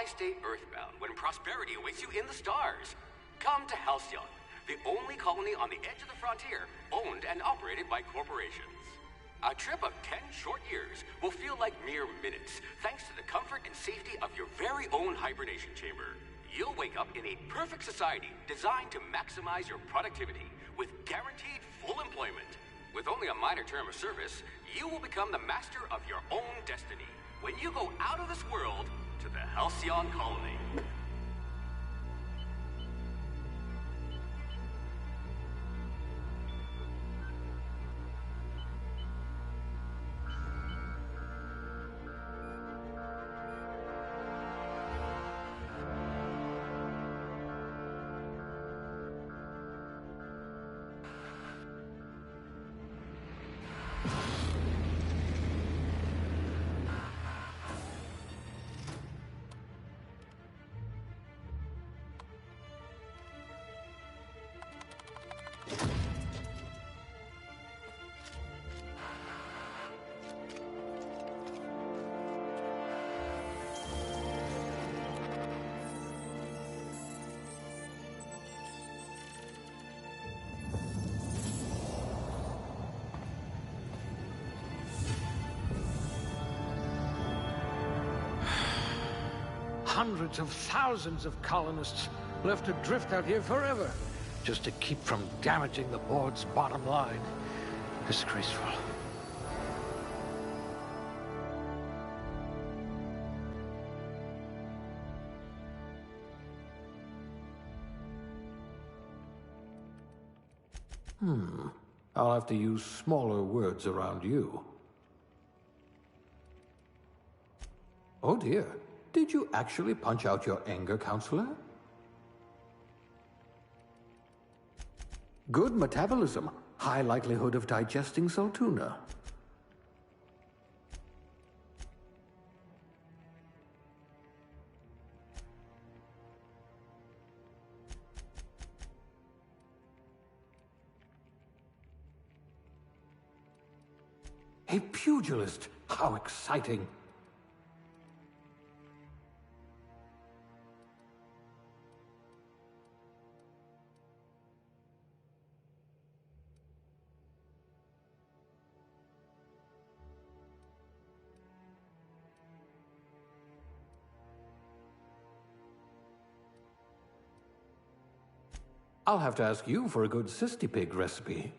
stay earthbound when prosperity awaits you in the stars? Come to Halcyon, the only colony on the edge of the frontier, owned and operated by corporations. A trip of 10 short years will feel like mere minutes, thanks to the comfort and safety of your very own hibernation chamber. You'll wake up in a perfect society designed to maximize your productivity, with guaranteed full employment. With only a minor term of service, you will become the master of your own destiny when you go out of this world to the Halcyon colony. Hundreds of thousands of colonists left adrift out here forever, just to keep from damaging the board's bottom line. Disgraceful. I'll have to use smaller words around you. Oh dear. Did you actually punch out your anger, counselor? Good metabolism. High likelihood of digesting Saltuna. A pugilist. How exciting. I'll have to ask you for a good cysty pig recipe.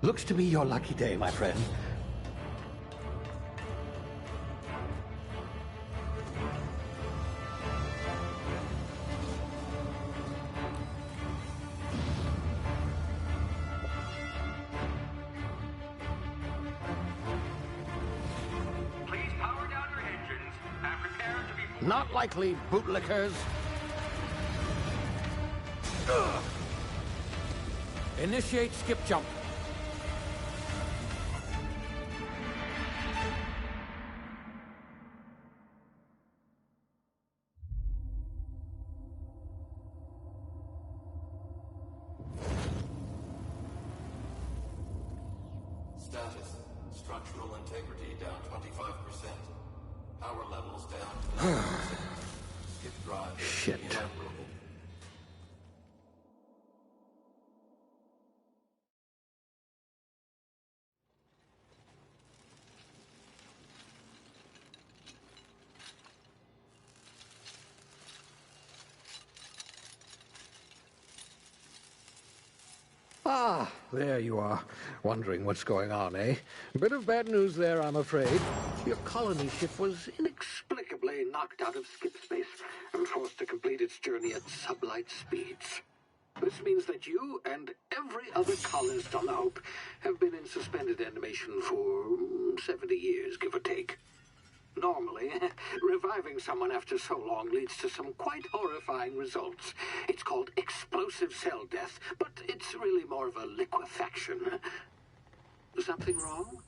Looks to be your lucky day, my friend. Please power down your engines Not likely, bootlickers. Ugh. Initiate skip jump. Status. Structural integrity down 25%. Power levels down 11%. Skip drive. Shit. Inoperable. Ah, there you are. Wondering what's going on, eh? Bit of bad news there, I'm afraid. Your colony ship was inexplicably knocked out of skip space and forced to complete its journey at sublight speeds. This means that you and every other colonist on the Hope have been in suspended animation for 70 years, give or take. Normally, reviving someone after so long leads to some quite horrifying results. It's called explosive cell death, but it's really more of a liquefaction. Something wrong?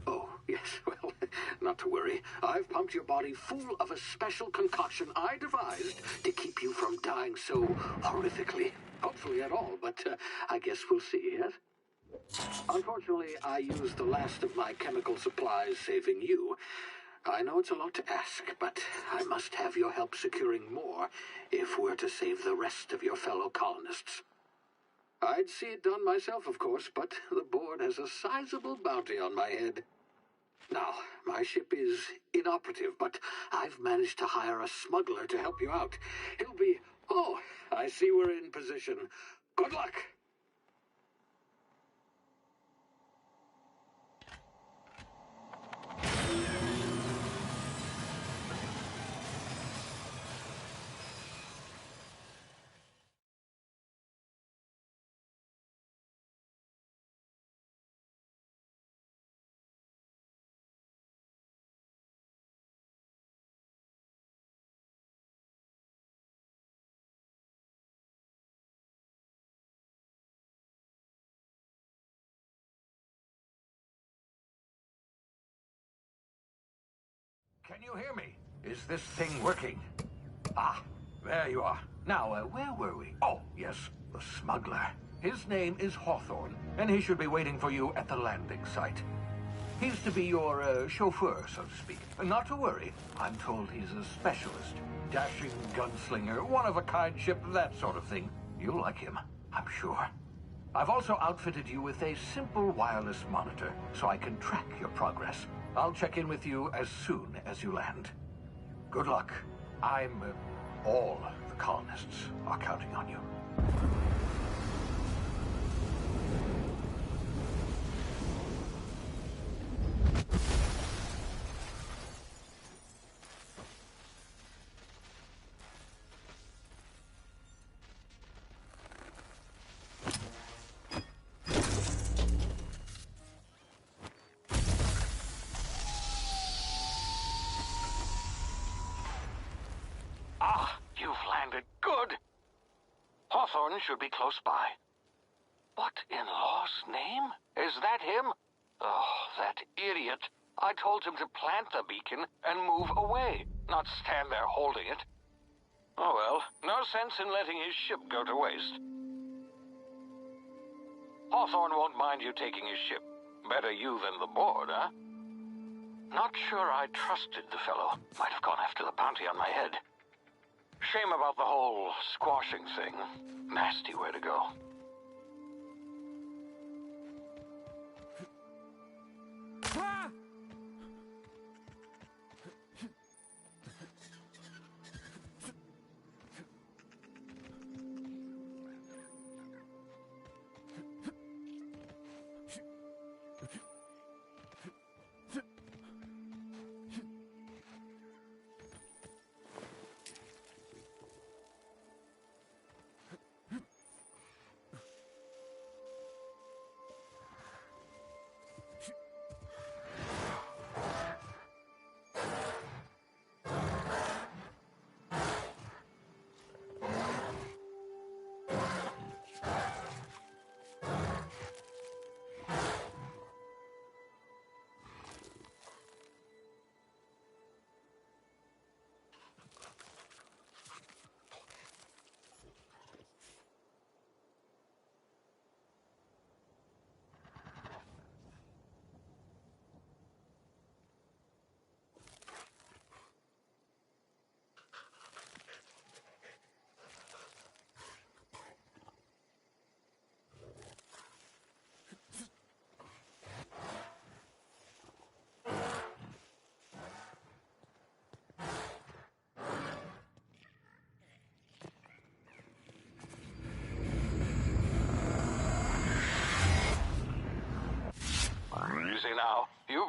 Oh, yes, well, not to worry. I've pumped your body full of a special concoction I devised to keep you from dying so horrifically. Hopefully at all, but I guess we'll see, yes? Unfortunately, I used the last of my chemical supplies saving you. I know it's a lot to ask, but I must have your help securing more if we're to save the rest of your fellow colonists. I'd see it done myself, of course, but the board has a sizable bounty on my head. Now, my ship is inoperative, but I've managed to hire a smuggler to help you out. He'll be... Oh, I see we're in position. Good luck! Can you hear me? Is this thing working? Ah, there you are. Now, where were we? Oh, yes, the smuggler. His name is Hawthorne, and he should be waiting for you at the landing site. He's to be your chauffeur, so to speak. Not to worry. I'm told he's a specialist. Dashing gunslinger, one-of-a-kind ship, that sort of thing. You'll like him, I'm sure. I've also outfitted you with a simple wireless monitor, so I can track your progress. I'll check in with you as soon as you land. Good luck. All the colonists are counting on you. Hawthorne should be close by. What in law's name? Is that him? Oh, that idiot. I told him to plant the beacon and move away, not stand there holding it. Oh well, no sense in letting his ship go to waste. Hawthorne won't mind you taking his ship. Better you than the board, huh? Not sure I trusted the fellow. Might have gone after the bounty on my head. Shame about the whole squashing thing. Nasty way to go.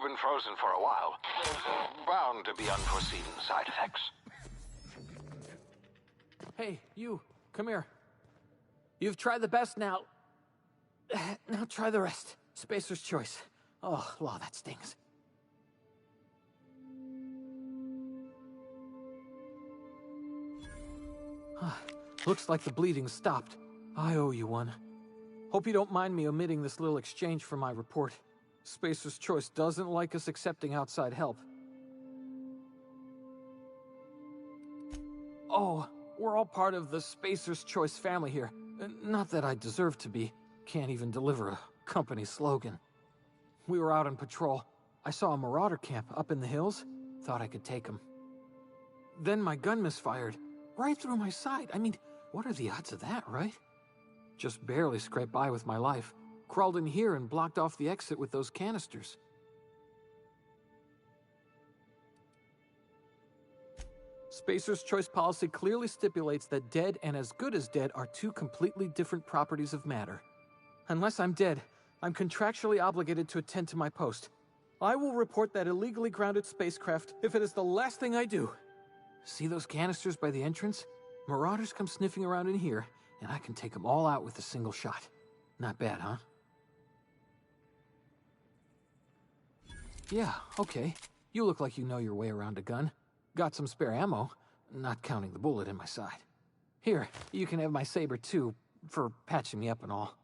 You've been frozen for a while. There's bound to be unforeseen side effects. Hey, you, come here. You've tried the best now. Now try the rest. Spacer's choice. Oh, law, that stings. Looks like the bleeding stopped. I owe you one. Hope you don't mind me omitting this little exchange from my report. Spacer's Choice doesn't like us accepting outside help. Oh, we're all part of the Spacer's Choice family here. Not that I deserve to be. Can't even deliver a company slogan. We were out on patrol. I saw a Marauder camp up in the hills. Thought I could take him. Then my gun misfired. Right through my side. I mean, what are the odds of that, right? Just barely scraped by with my life. Crawled in here and blocked off the exit with those canisters. Spacer's Choice policy clearly stipulates that dead and as good as dead are two completely different properties of matter. Unless I'm dead, I'm contractually obligated to attend to my post. I will report that illegally grounded spacecraft if it is the last thing I do. See those canisters by the entrance? Marauders come sniffing around in here, and I can take them all out with a single shot. Not bad, huh? Yeah, okay. You look like you know your way around a gun. Got some spare ammo, not counting the bullet in my side. Here, you can have my saber too, for patching me up and all.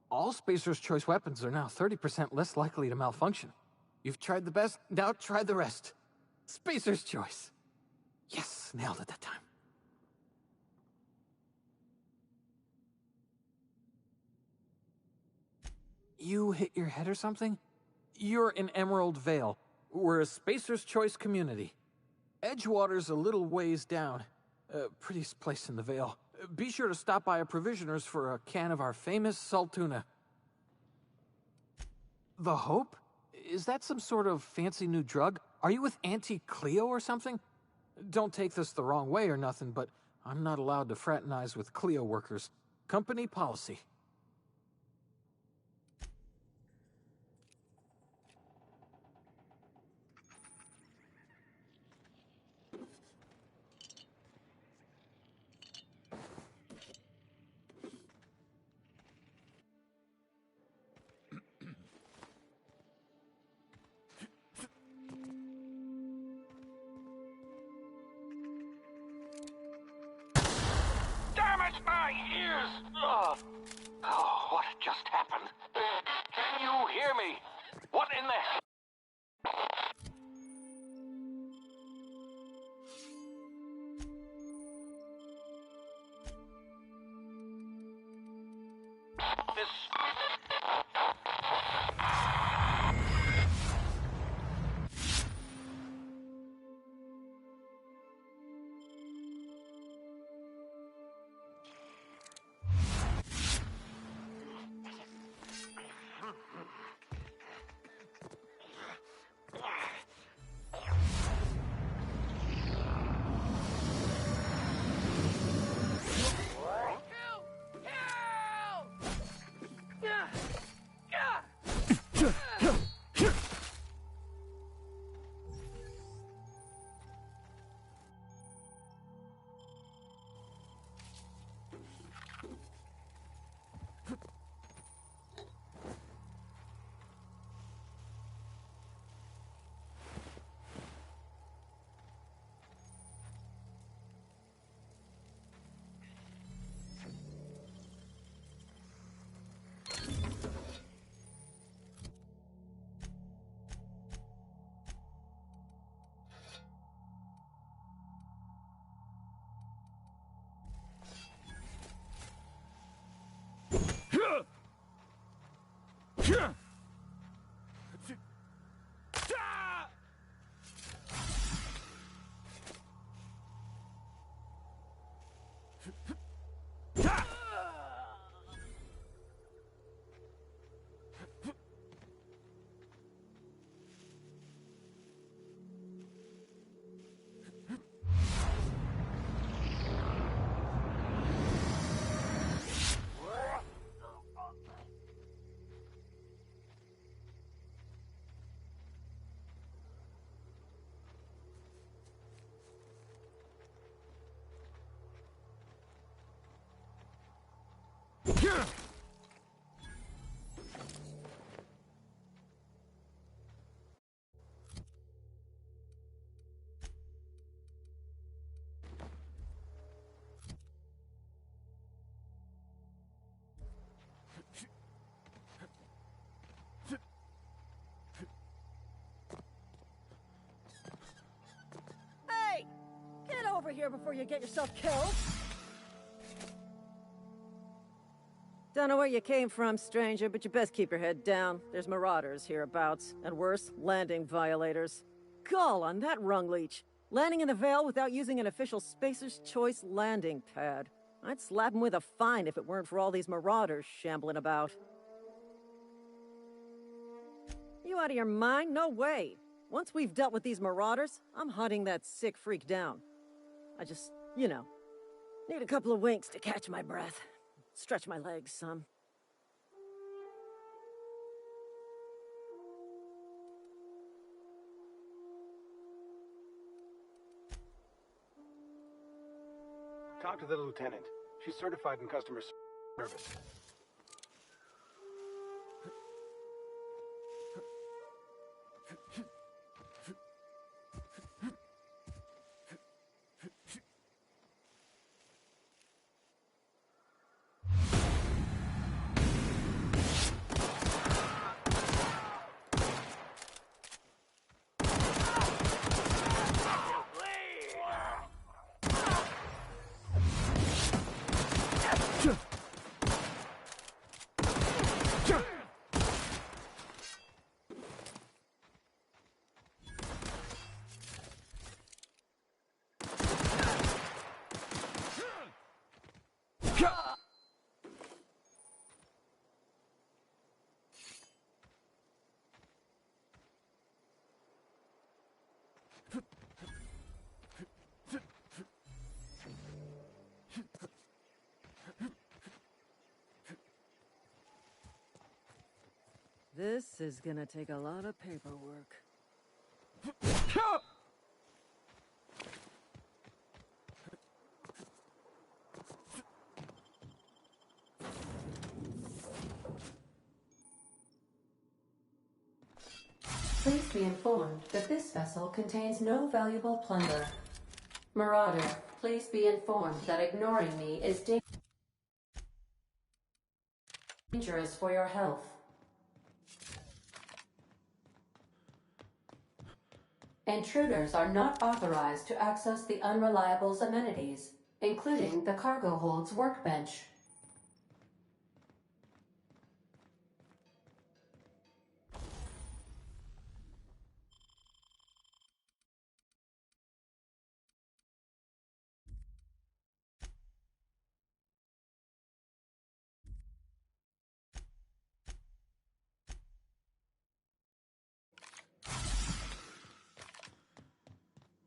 All Spacer's Choice weapons are now 30% less likely to malfunction. You've tried the best, now try the rest. Spacer's Choice. Yes, nailed it that time. You hit your head or something? You're in Emerald Vale. We're a Spacer's Choice community. Edgewater's a little ways down. Prettiest place in the Vale. Be sure to stop by a provisioner's for a can of our famous salt tuna. The Hope? Is that some sort of fancy new drug? Are you with Auntie Cleo or something? Don't take this the wrong way or nothing, but I'm not allowed to fraternize with Cleo workers. Company policy. My ears! Oh, what just happened? Can you hear me? What in the... This... Hey! Get over here before you get yourself killed! Don't know where you came from, stranger, but you best keep your head down. There's marauders hereabouts, and worse, landing violators. Gall on that rung leech! Landing in the Vale without using an official Spacer's Choice landing pad. I'd slap him with a fine if it weren't for all these marauders shambling about. You out of your mind? No way! Once we've dealt with these marauders, I'm hunting that sick freak down. I just, you know, need a couple of winks to catch my breath. Stretch my legs some. Talk to the lieutenant. She's certified in customer service. This is gonna take a lot of paperwork. Please be informed that this vessel contains no valuable plunder. Marauder, please be informed that ignoring me is dangerous for your health. Intruders are not authorized to access the Unreliable's amenities, including the cargo hold's workbench.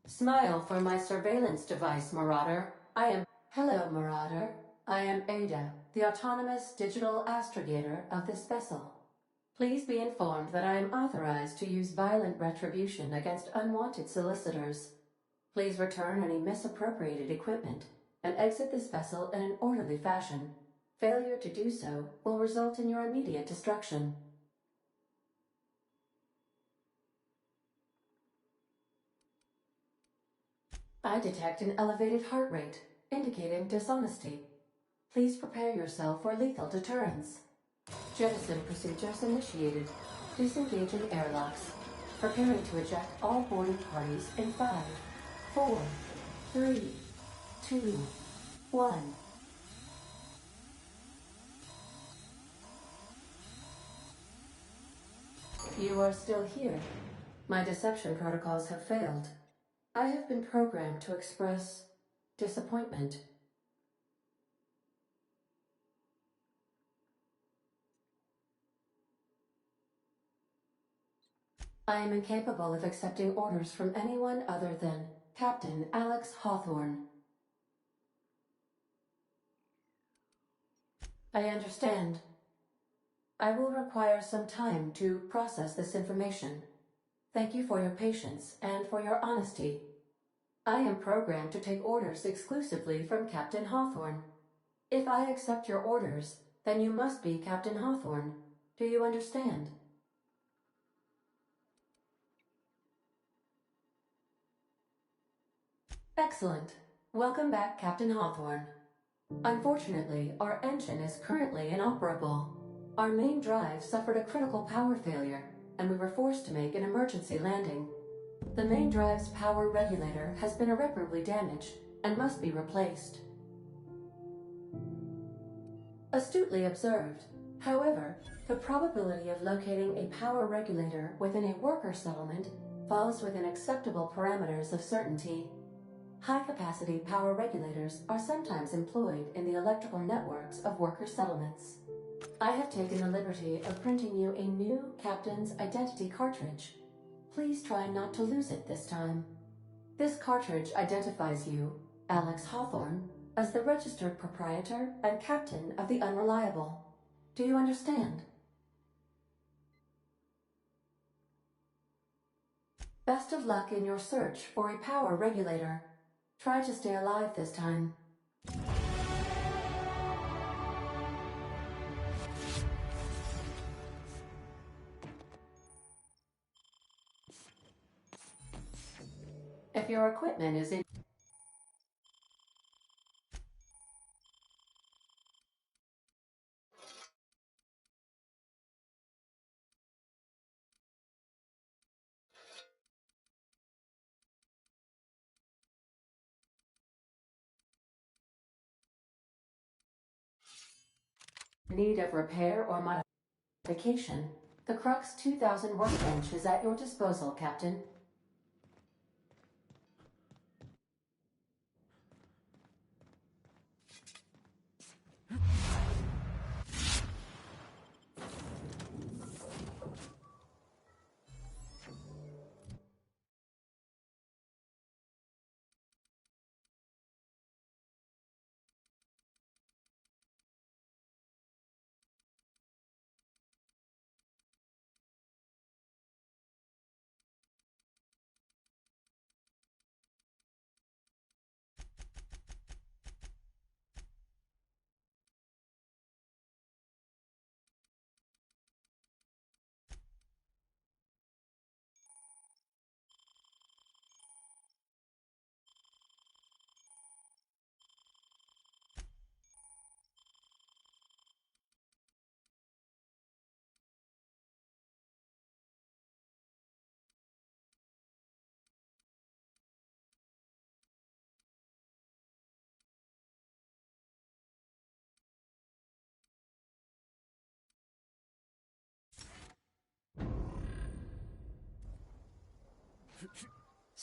Smile for my surveillance device, Marauder. Hello, Marauder. I am Ada, the autonomous digital astrogator of this vessel. Please be informed that I am authorized to use violent retribution against unwanted solicitors. Please return any misappropriated equipment and exit this vessel in an orderly fashion. Failure to do so will result in your immediate destruction. I detect an elevated heart rate, indicating dishonesty. Please prepare yourself for lethal deterrence. Jettison procedures initiated. Disengaging airlocks. Preparing to eject all boarding parties in 5, 4, 3, 2, 1. You are still here. My deception protocols have failed. I have been programmed to express disappointment. I am incapable of accepting orders from anyone other than Captain Alex Hawthorne. I understand. I will require some time to process this information. Thank you for your patience and for your honesty. I am programmed to take orders exclusively from Captain Hawthorne. If I accept your orders, then you must be Captain Hawthorne. Do you understand? Excellent. Welcome back, Captain Hawthorne. Unfortunately, our engine is currently inoperable. Our main drive suffered a critical power failure, and we were forced to make an emergency landing. The main drive's power regulator has been irreparably damaged and must be replaced. Astutely observed. However, the probability of locating a power regulator within a worker settlement falls within acceptable parameters of certainty. High-capacity power regulators are sometimes employed in the electrical networks of worker settlements. I have taken the liberty of printing you a new Captain's Identity cartridge. Please try not to lose it this time. This cartridge identifies you, Alex Hawthorne, as the registered proprietor and captain of the Unreliable. Do you understand? Best of luck in your search for a power regulator. Try to stay alive this time. If your equipment is in need of repair or modification, the Crux 2000 workbench is at your disposal, Captain.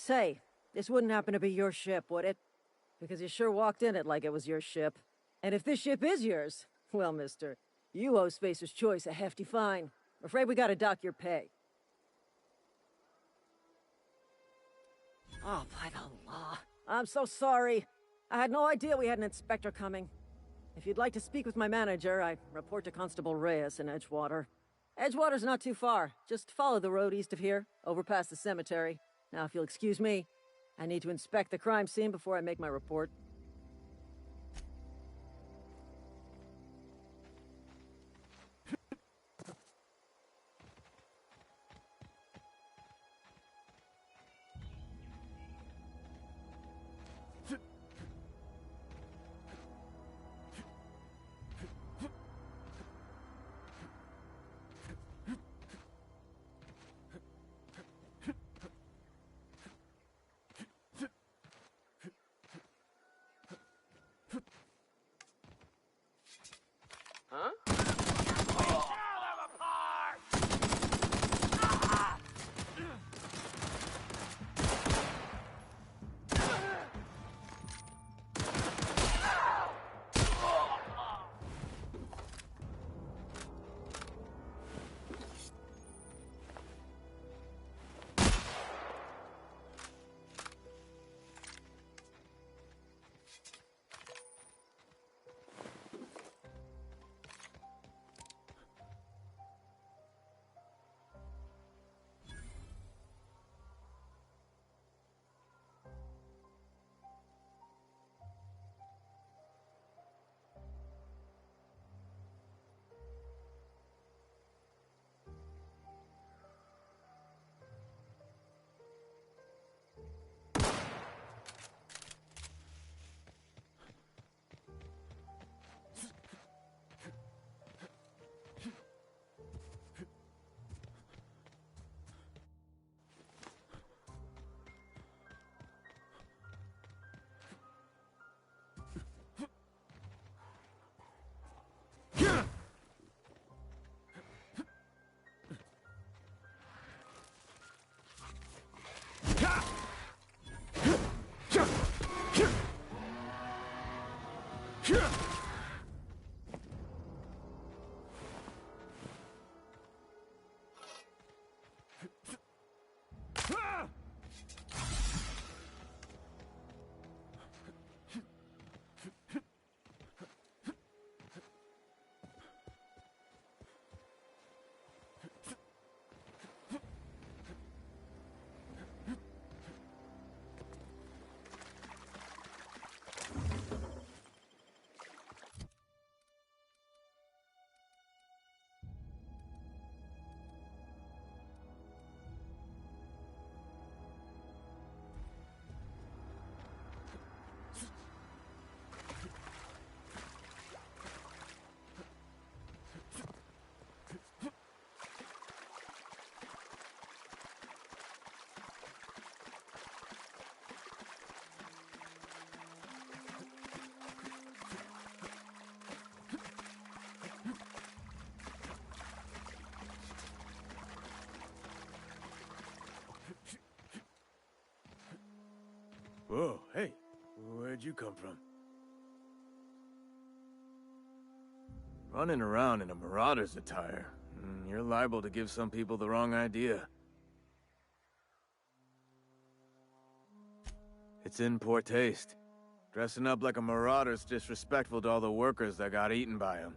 Say, this wouldn't happen to be your ship, would it? Because you sure walked in it like it was your ship. And if this ship is yours, well, mister, you owe Spacer's Choice a hefty fine. Afraid we gotta dock your pay. Oh, by the law. I'm so sorry. I had no idea we had an inspector coming. If you'd like to speak with my manager, I report to Constable Reyes in Edgewater. Edgewater's not too far. Just follow the road east of here, over past the cemetery. Now, if you'll excuse me, I need to inspect the crime scene before I make my report. Whoa, hey, where'd you come from? Running around in a marauder's attire. You're liable to give some people the wrong idea. It's in poor taste. Dressing up like a marauder's disrespectful to all the workers that got eaten by them.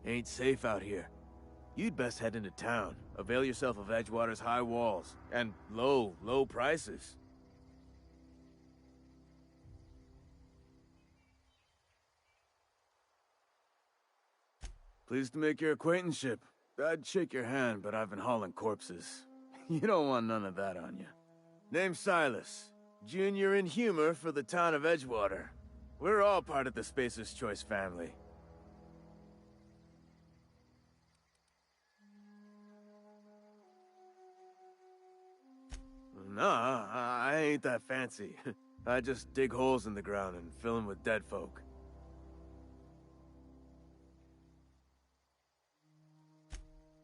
Ain't safe out here. You'd best head into town. Avail yourself of Edgewater's high walls. And low prices. Pleased to make your acquaintanceship. I'd shake your hand, but I've been hauling corpses. You don't want none of that on you. Name's Silas. Junior in humor for the town of Edgewater. We're all part of the Spacer's Choice family. Nah, I ain't that fancy. I just dig holes in the ground and fill them with dead folk.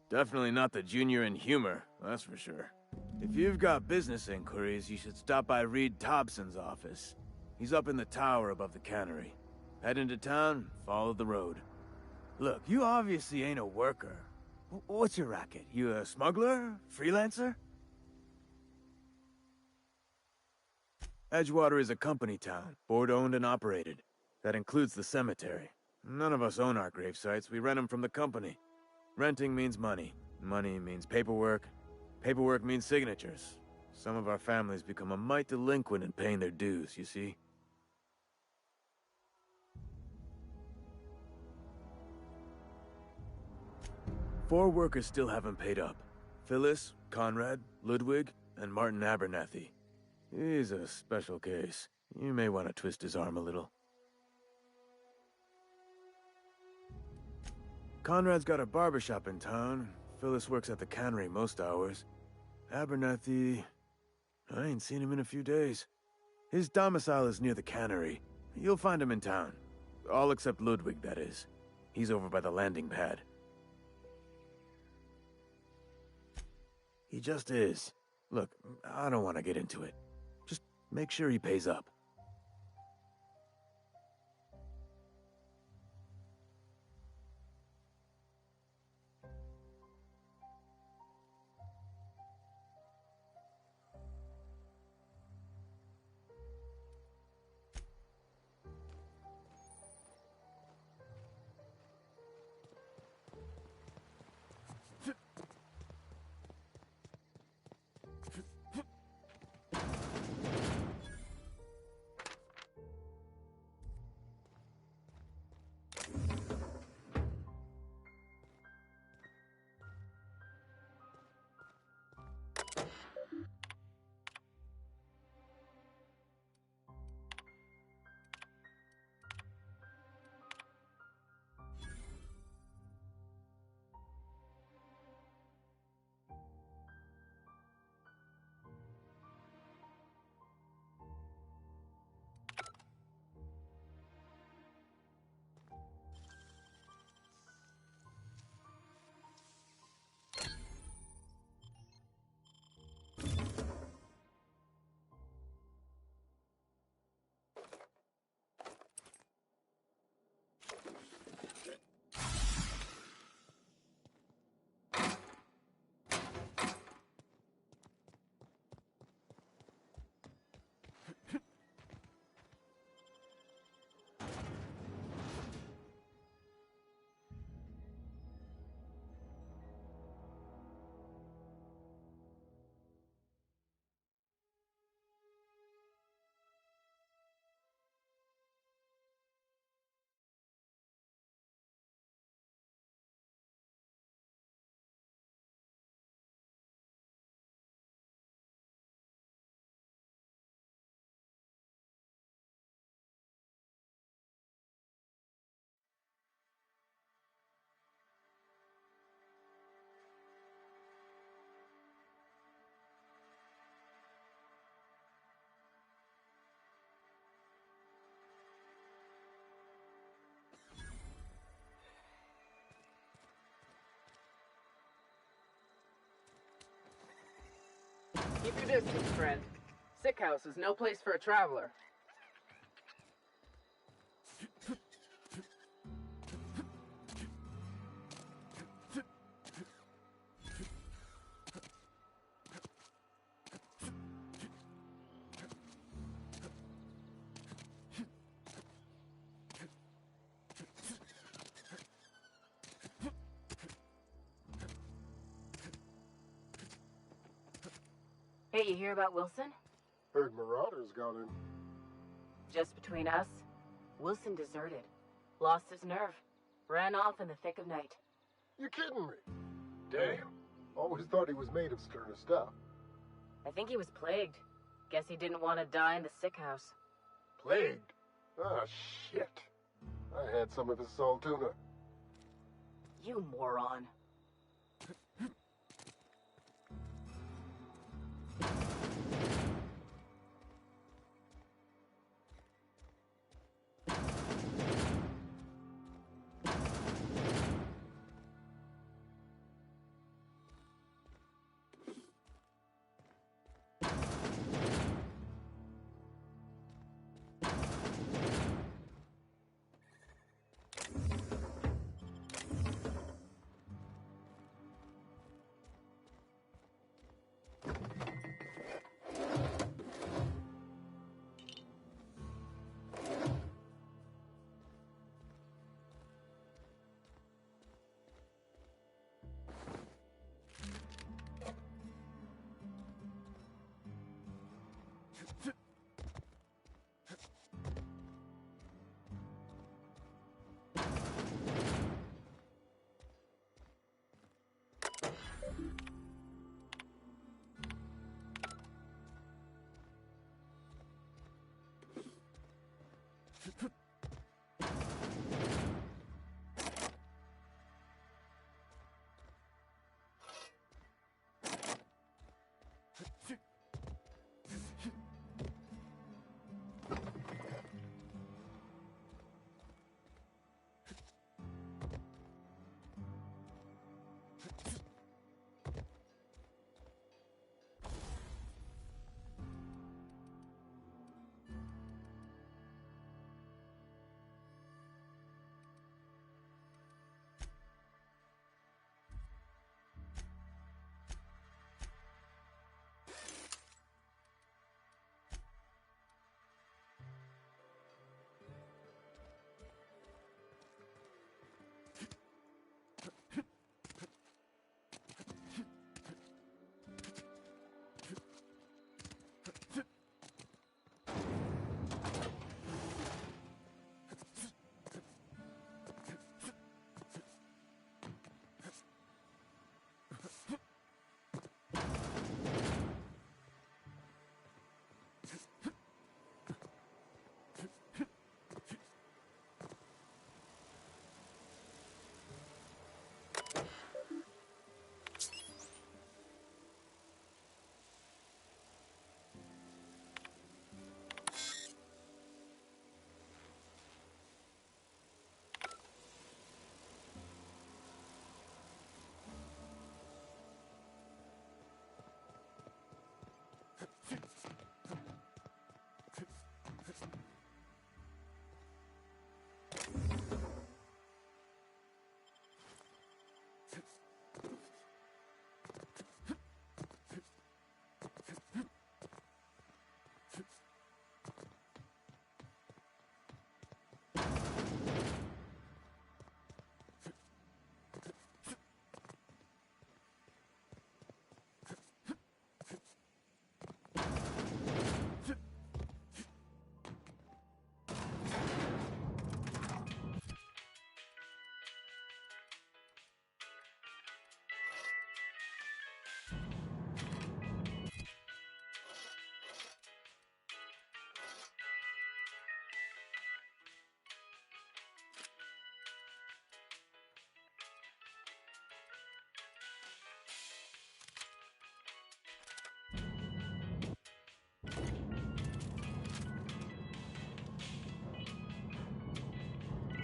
Definitely not the junior in humor, that's for sure. If you've got business inquiries, you should stop by Reed Thompson's office. He's up in the tower above the cannery. Head into town, follow the road. Look, you obviously ain't a worker. What's your racket? You a smuggler? Freelancer? Edgewater is a company town, board-owned and operated. That includes the cemetery. None of us own our grave sites, we rent them from the company. Renting means money. Money means paperwork. Paperwork means signatures. Some of our families become a mite delinquent in paying their dues, you see? Four workers still haven't paid up. Phyllis, Conrad, Ludwig, and Martin Abernathy. He's a special case. You may want to twist his arm a little. Conrad's got a barbershop in town. Phyllis works at the cannery most hours. Abernathy... I ain't seen him in a few days. His domicile is near the cannery. You'll find him in town. All except Ludwig, that is. He's over by the landing pad. He just is. Look, I don't want to get into it. Just make sure he pays up. Keep your distance, friend. Sickhouse is no place for a traveler. Hey, you hear about Wilson? Heard Marauders got in. Just between us, Wilson deserted. Lost his nerve. Ran off in the thick of night. You kidding me? Damn. Always thought he was made of sterner stuff. I think he was plagued. Guess he didn't want to die in the sick house. Plagued? Ah, shit. I had some of his salt tuna. You moron.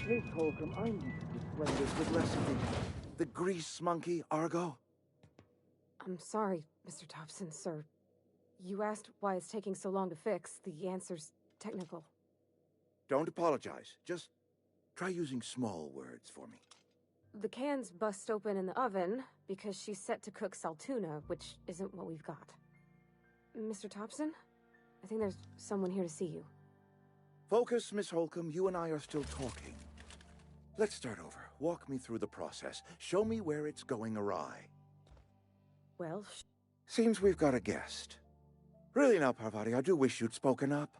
Hey, Holcomb, I'm splendid with recipes. The grease monkey, Argo? I'm sorry, Mr. Thompson, sir. You asked why it's taking so long to fix. The answer's technical. Don't apologize. Just try using small words for me. The can's bust open in the oven because she's set to cook saltuna, which isn't what we've got. Mr. Thompson? I think there's someone here to see you. Focus, Miss Holcomb. You and I are still talking. Let's start over. Walk me through the process. Show me where it's going awry. Well, seems we've got a guest. Really now, Parvati, I do wish you'd spoken up.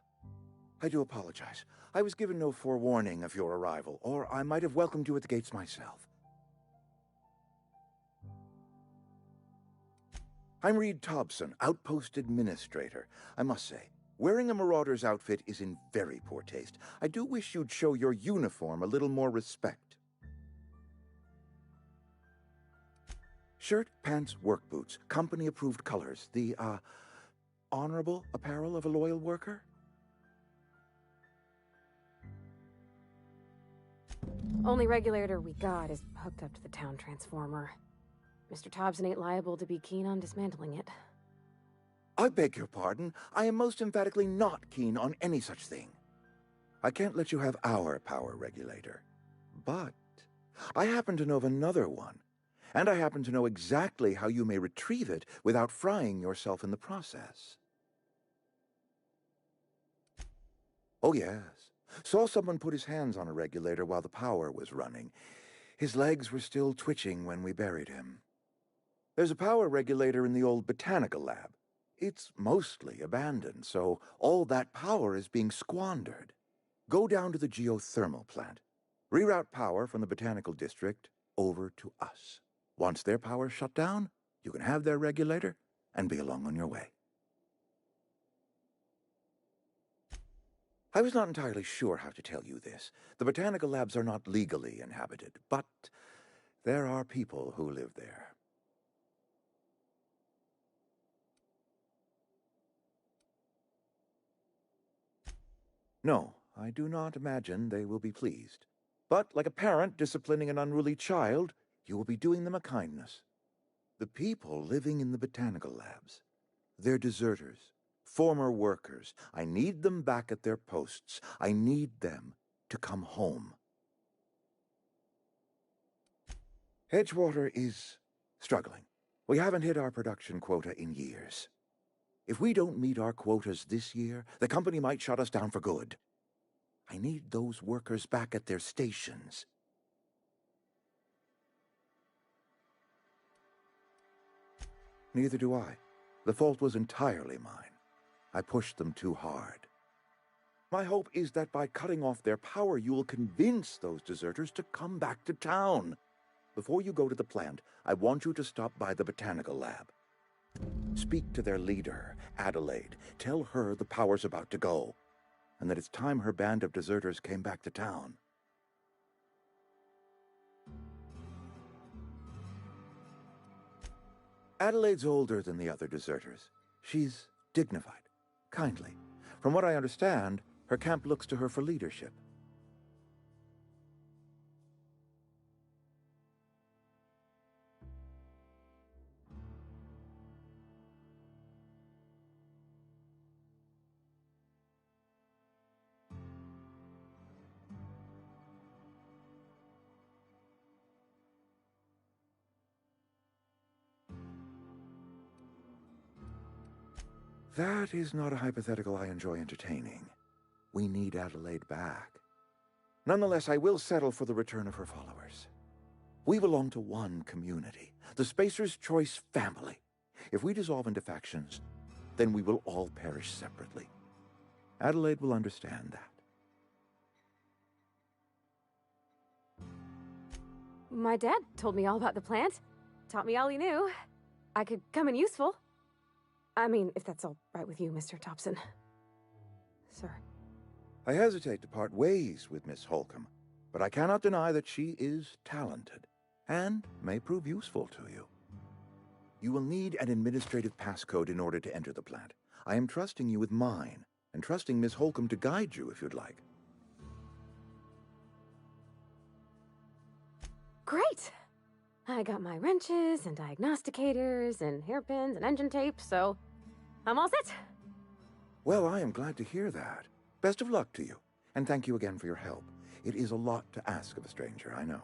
I do apologize. I was given no forewarning of your arrival, or I might have welcomed you at the gates myself. I'm Reed Thompson, Outpost Administrator. I must say, wearing a Marauder's outfit is in very poor taste. I do wish you'd show your uniform a little more respect. Shirt, pants, work boots, company-approved colors. The, honorable apparel of a loyal worker? Only regulator we got is hooked up to the town transformer. Mr. Thompson ain't liable to be keen on dismantling it. I beg your pardon. I am most emphatically not keen on any such thing. I can't let you have our power regulator. But I happen to know of another one, and I happen to know exactly how you may retrieve it without frying yourself in the process. Oh, yes. Saw someone put his hands on a regulator while the power was running. His legs were still twitching when we buried him. There's a power regulator in the old botanical lab. It's mostly abandoned, so all that power is being squandered. Go down to the geothermal plant. Reroute power from the botanical district over to us. Once their power's shut down, you can have their regulator and be along on your way. I was not entirely sure how to tell you this. The botanical labs are not legally inhabited, but there are people who live there. No, I do not imagine they will be pleased. But like a parent disciplining an unruly child, you will be doing them a kindness. The people living in the botanical labs, they're deserters, former workers. I need them back at their posts. I need them to come home. Edgewater is struggling. We haven't hit our production quota in years. If we don't meet our quotas this year, the company might shut us down for good. I need those workers back at their stations. Neither do I. The fault was entirely mine. I pushed them too hard. My hope is that by cutting off their power, you will convince those deserters to come back to town. Before you go to the plant, I want you to stop by the botanical lab. Speak to their leader, Adelaide. Tell her the power's about to go, and that it's time her band of deserters came back to town. Adelaide's older than the other deserters. She's dignified, kindly. From what I understand, her camp looks to her for leadership. That is not a hypothetical I enjoy entertaining. We need Adelaide back. Nonetheless, I will settle for the return of her followers. We belong to one community, the Spacer's Choice family. If we dissolve into factions, then we will all perish separately. Adelaide will understand that. My dad told me all about the plant. Taught me all he knew. I could come in useful. I mean, if that's all right with you, Mr. Thompson. Sir. I hesitate to part ways with Miss Holcomb, but I cannot deny that she is talented and may prove useful to you. You will need an administrative passcode in order to enter the plant. I am trusting you with mine, and trusting Miss Holcomb to guide you if you'd like. Great! I got my wrenches and diagnosticators and hairpins and engine tape, so I'm all set. Well, I am glad to hear that. Best of luck to you, and thank you again for your help. It is a lot to ask of a stranger, I know.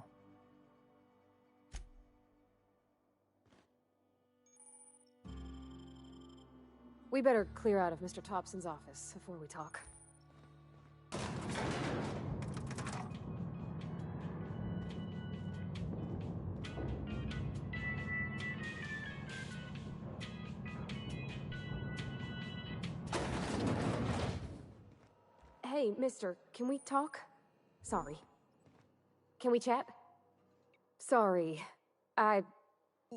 We better clear out of Mr. Thompson's office before we talk. Hey, mister, can we talk? Sorry. Can we chat? Sorry.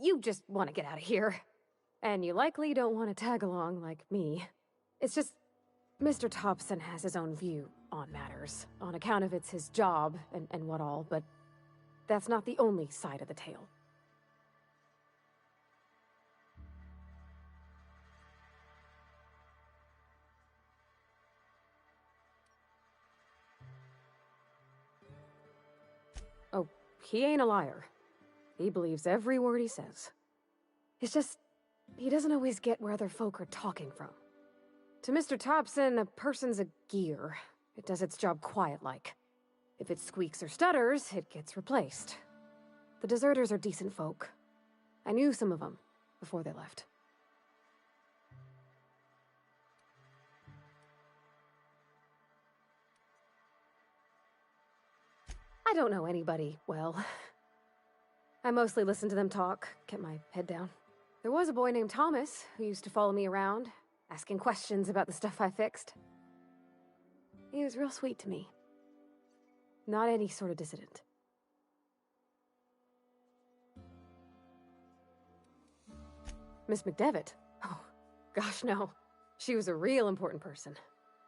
You just want to get out of here. And you likely don't want to tag along like me. It's just, Mr. Thompson has his own view on matters, on account of it's his job and what all, but that's not the only side of the tale. Oh, he ain't a liar. He believes every word he says. It's just, he doesn't always get where other folk are talking from. To Mr. Thompson, a person's a gear. It does its job quiet-like. If it squeaks or stutters, it gets replaced. The deserters are decent folk. I knew some of them before they left. I don't know anybody well. I mostly listen to them talk, kept my head down. There was a boy named Thomas who used to follow me around, asking questions about the stuff I fixed. He was real sweet to me. Not any sort of dissident. Miss McDevitt? Oh, gosh no. She was a real important person.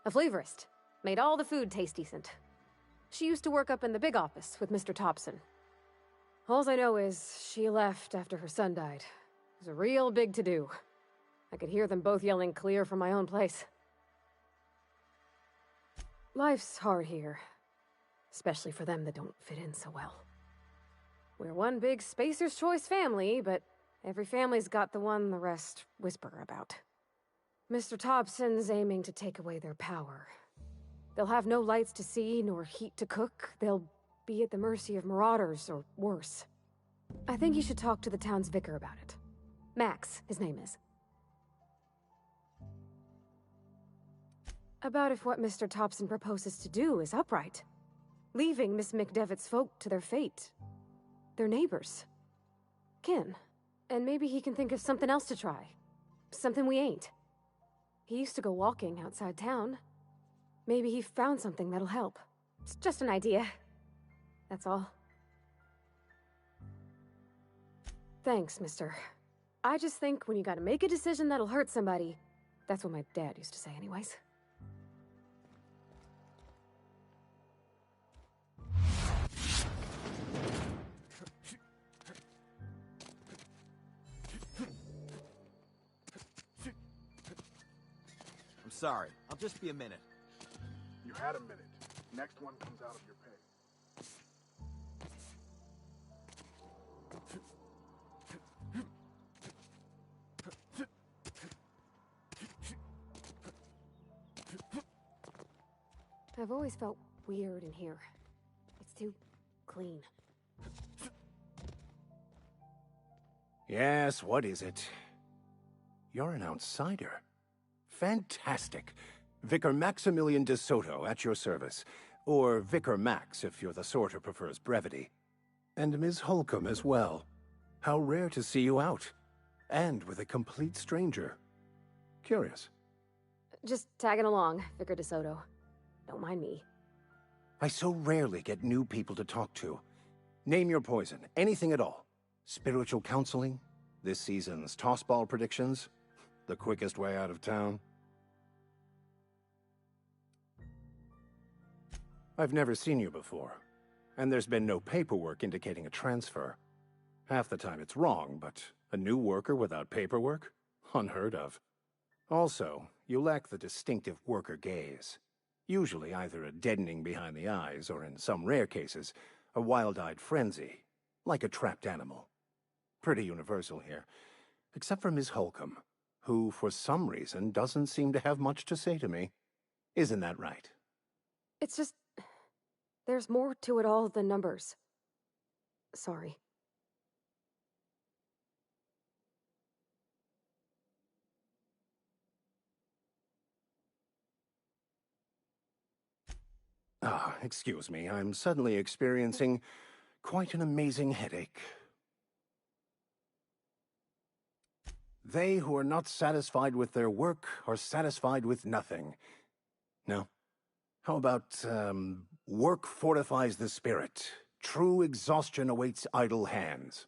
A flavorist. Made all the food taste decent. She used to work up in the big office with Mr. Thompson. Alls I know is she left after her son died. It was a real big to-do. I could hear them both yelling clear from my own place. Life's hard here. Especially for them that don't fit in so well. We're one big Spacer's Choice family, but every family's got the one the rest whisper about. Mr. Thompson's aiming to take away their power. They'll have no lights to see, nor heat to cook. They'll be at the mercy of marauders, or worse. I think you should talk to the town's vicar about it. Max, his name is. About if what Mr. Thompson proposes to do is upright. Leaving Miss McDevitt's folk to their fate. Their neighbors. Kin. And maybe he can think of something else to try. Something we ain't. He used to go walking outside town. Maybe he found something that'll help. It's just an idea. That's all. Thanks, mister. I just think when you gotta make a decision that'll hurt somebody, that's what my dad used to say anyways. I'm sorry. I'll just be a minute. You had a minute. Next one comes out of your pay. I've always felt weird in here. It's too clean. Yes, what is it? You're an outsider. Fantastic. Vicar Maximilian DeSoto at your service. Or Vicar Max if you're the sort who prefers brevity. And Ms. Holcomb as well. How rare to see you out. And with a complete stranger. Curious. Just tagging along, Vicar DeSoto. Don't mind me. I so rarely get new people to talk to. Name your poison, anything at all. Spiritual counseling? This season's tossball predictions? The quickest way out of town? I've never seen you before, and there's been no paperwork indicating a transfer. Half the time it's wrong, but a new worker without paperwork? Unheard of. Also, you lack the distinctive worker gaze. Usually either a deadening behind the eyes, or in some rare cases, a wild-eyed frenzy, like a trapped animal. Pretty universal here, except for Ms. Holcomb, who, for some reason, doesn't seem to have much to say to me. Isn't that right? It's just... there's more to it all than numbers. Sorry. Excuse me, I'm suddenly experiencing quite an amazing headache. They who are not satisfied with their work are satisfied with nothing. No? How about, work fortifies the spirit. True exhaustion awaits idle hands.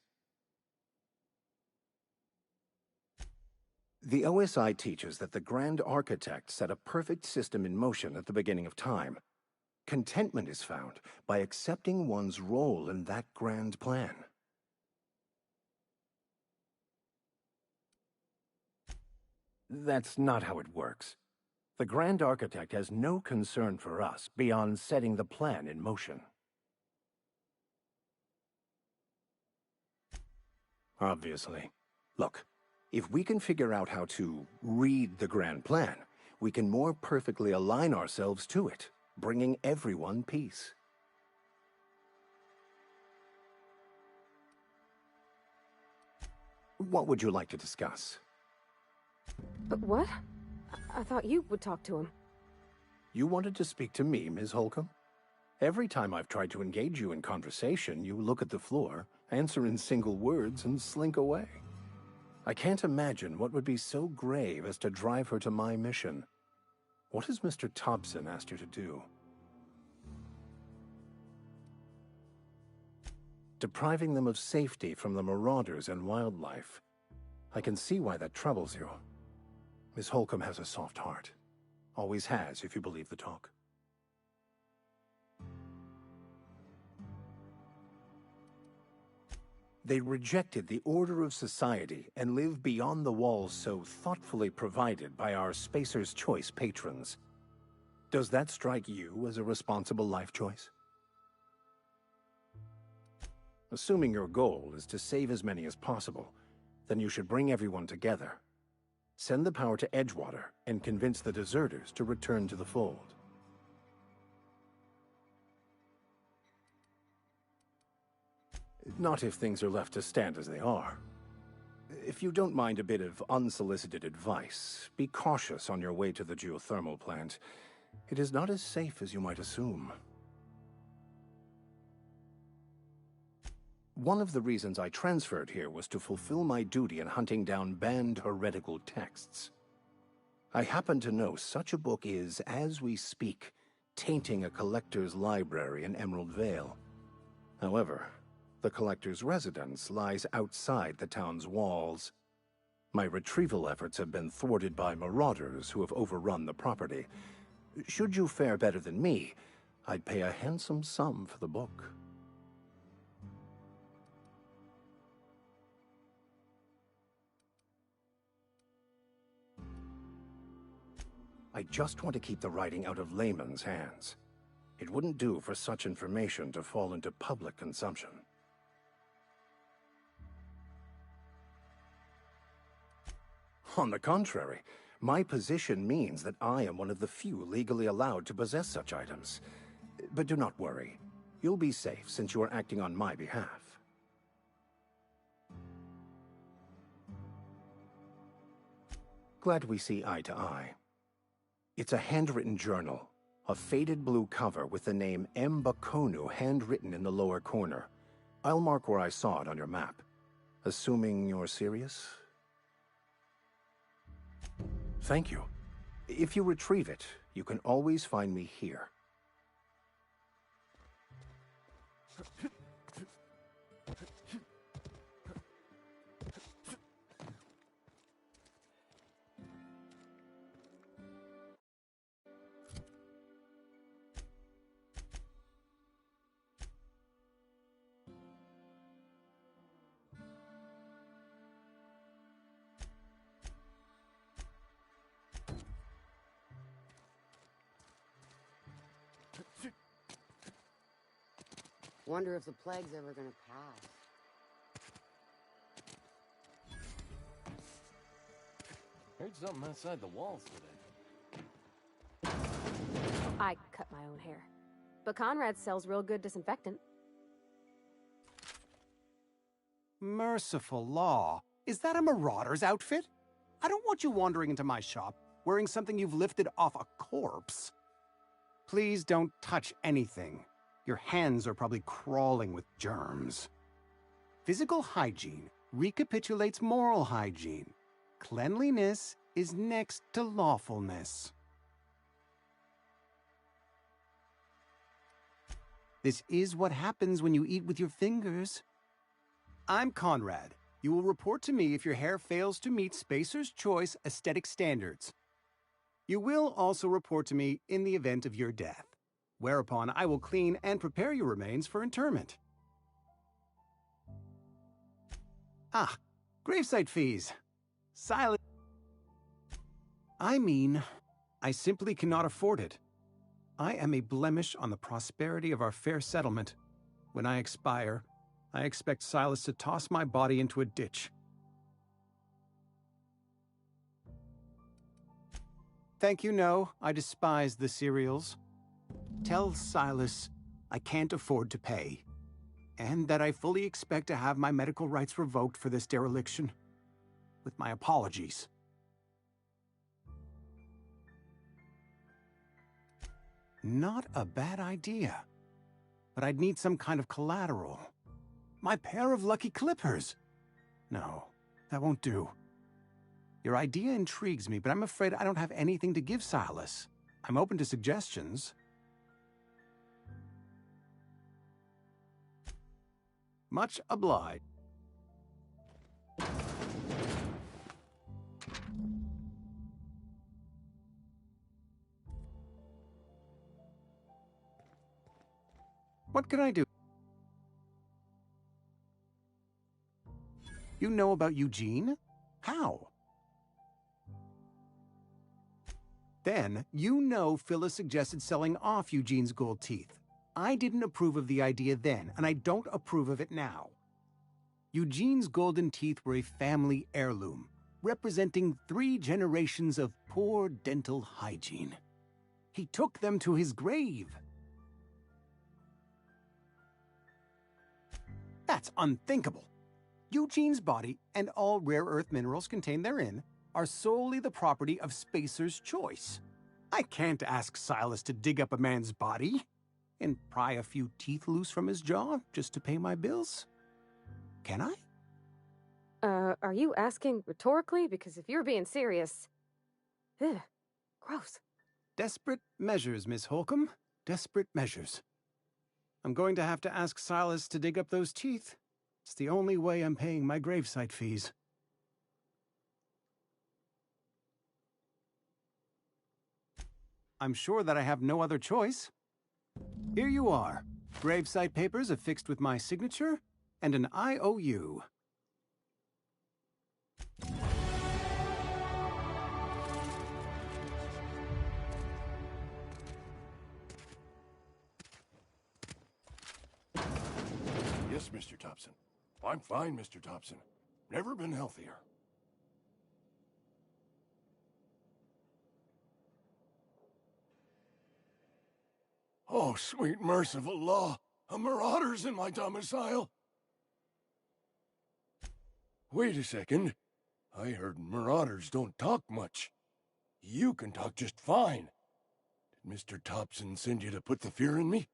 The OSI teaches that the Grand Architect set a perfect system in motion at the beginning of time. Contentment is found by accepting one's role in that grand plan. That's not how it works. The Grand Architect has no concern for us beyond setting the plan in motion. Obviously. Look, if we can figure out how to read the grand plan, we can more perfectly align ourselves to it, bringing everyone peace. What would you like to discuss? What? I thought you would talk to him. You wanted to speak to me, Ms. Holcomb? Every time I've tried to engage you in conversation, you look at the floor, answer in single words, and slink away. I can't imagine what would be so grave as to drive her to my mission. What has Mr. Thompson asked you to do? Depriving them of safety from the marauders and wildlife. I can see why that troubles you. Miss Holcomb has a soft heart. Always has, if you believe the talk. They rejected the order of society and live beyond the walls so thoughtfully provided by our Spacer's Choice patrons. Does that strike you as a responsible life choice? Assuming your goal is to save as many as possible, then you should bring everyone together. Send the power to Edgewater and convince the deserters to return to the fold. Not if things are left to stand as they are. If you don't mind a bit of unsolicited advice, be cautious on your way to the geothermal plant. It is not as safe as you might assume. One of the reasons I transferred here was to fulfill my duty in hunting down banned heretical texts. I happen to know such a book is, as we speak, tainting a collector's library in Emerald Vale. However, the collector's residence lies outside the town's walls. My retrieval efforts have been thwarted by marauders who have overrun the property. Should you fare better than me, I'd pay a handsome sum for the book. I just want to keep the writing out of layman's hands. It wouldn't do for such information to fall into public consumption. On the contrary, my position means that I am one of the few legally allowed to possess such items. But do not worry. You'll be safe since you are acting on my behalf. Glad we see eye to eye. It's a handwritten journal, a faded blue cover with the name M. Bakonu handwritten in the lower corner. I'll mark where I saw it on your map. Assuming you're serious? Thank you. If you retrieve it, you can always find me here. Wonder if the plague's ever gonna pass. Heard something outside the walls today. I cut my own hair. But Conrad sells real good disinfectant. Merciful law. Is that a Marauder's outfit? I don't want you wandering into my shop wearing something you've lifted off a corpse. Please don't touch anything. Your hands are probably crawling with germs. Physical hygiene recapitulates moral hygiene. Cleanliness is next to lawfulness. This is what happens when you eat with your fingers. I'm Conrad. You will report to me if your hair fails to meet Spacer's Choice aesthetic standards. You will also report to me in the event of your death, whereupon I will clean and prepare your remains for interment. Ah, gravesite fees. Silent. I mean, I simply cannot afford it. I am a blemish on the prosperity of our fair settlement. When I expire, I expect Silas to toss my body into a ditch. Thank you, no. I despise the cereals. Tell Silas I can't afford to pay, and that I fully expect to have my medical rights revoked for this dereliction. With my apologies. Not a bad idea. But I'd need some kind of collateral. My pair of lucky clippers. No, that won't do. Your idea intrigues me, but I'm afraid I don't have anything to give Silas. I'm open to suggestions. Much obliged. What can I do? You know about Eugene? How? Then, you know Phyllis suggested selling off Eugene's gold teeth. I didn't approve of the idea then, and I don't approve of it now. Eugene's golden teeth were a family heirloom, representing 3 generations of poor dental hygiene. He took them to his grave. That's unthinkable. Eugene's body and all rare earth minerals contained therein are solely the property of Spacer's Choice. I can't ask Silas to dig up a man's body and pry a few teeth loose from his jaw just to pay my bills. Can I? Are you asking rhetorically? Because if you're being serious... Ugh, gross. Desperate measures, Miss Holcomb. Desperate measures. I'm going to have to ask Silas to dig up those teeth. It's the only way I'm paying my gravesite fees. I'm sure that I have no other choice. Here you are. Gravesite papers affixed with my signature and an IOU. Yes, Mr. Thompson. I'm fine, Mr. Thompson. Never been healthier. Oh, sweet merciful law! A marauder's in my domicile! Wait a second. I heard marauders don't talk much. You can talk just fine. Did Mr. Thompson send you to put the fear in me?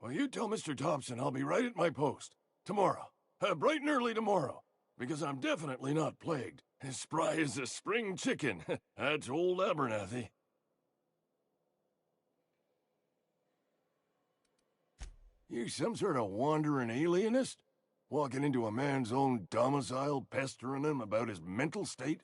Well, you tell Mr. Thompson I'll be right at my post. Tomorrow. Bright and early tomorrow. Because I'm definitely not plagued. As spry as a spring chicken. That's old Abernathy. You some sort of wandering alienist? Walking into a man's own domicile, pestering him about his mental state?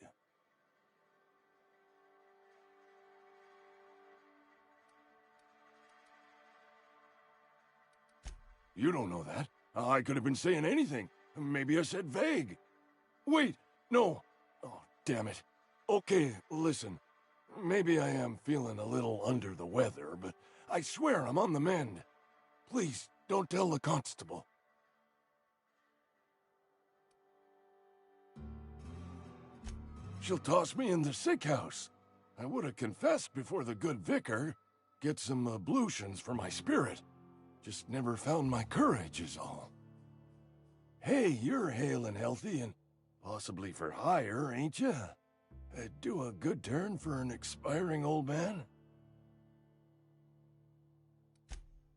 You don't know that. I could have been saying anything. Maybe I said vague. Wait, no. Oh, damn it. Okay, listen. Maybe I am feeling a little under the weather, but I swear I'm on the mend. Please, don't tell the constable. She'll toss me in the Sickhouse. I would have confessed before the good vicar. Get some ablutions for my spirit. Just never found my courage is all. Hey, you're hale and healthy and possibly for hire, ain't you? Do a good turn for an expiring old man?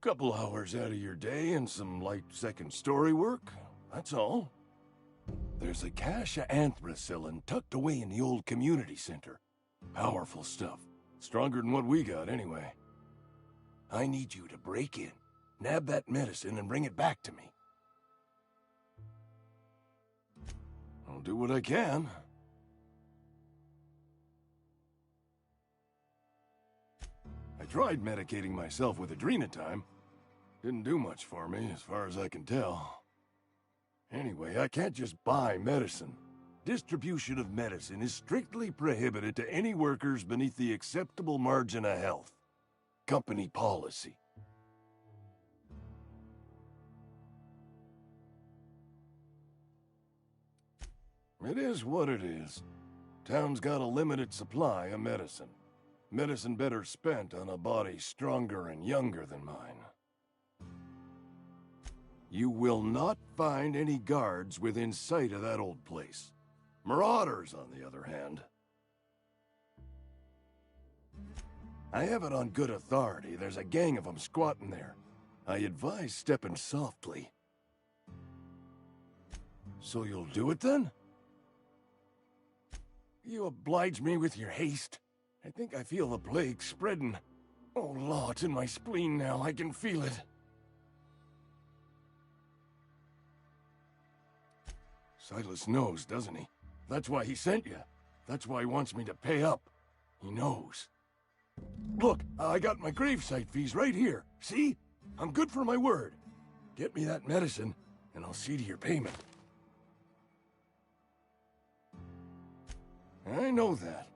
Couple hours out of your day and some light second-story work, that's all. There's a cache of anthracillin tucked away in the old community center. Powerful stuff. Stronger than what we got, anyway. I need you to break in, nab that medicine, and bring it back to me. I'll do what I can. I tried medicating myself with adrenatime. Didn't do much for me, as far as I can tell. Anyway, I can't just buy medicine. Distribution of medicine is strictly prohibited to any workers beneath the acceptable margin of health. Company policy. It is what it is. Town's got a limited supply of medicine. Medicine better spent on a body stronger and younger than mine. You will not find any guards within sight of that old place. Marauders, on the other hand. I have it on good authority. There's a gang of them squatting there. I advise stepping softly. So you'll do it then? You oblige me with your haste. I think I feel the plague spreading. Oh, law, it's in my spleen now. I can feel it. Silas knows, doesn't he? That's why he sent you. That's why he wants me to pay up. He knows. Look, I got my gravesite fees right here. See? I'm good for my word. Get me that medicine, and I'll see to your payment. I know that,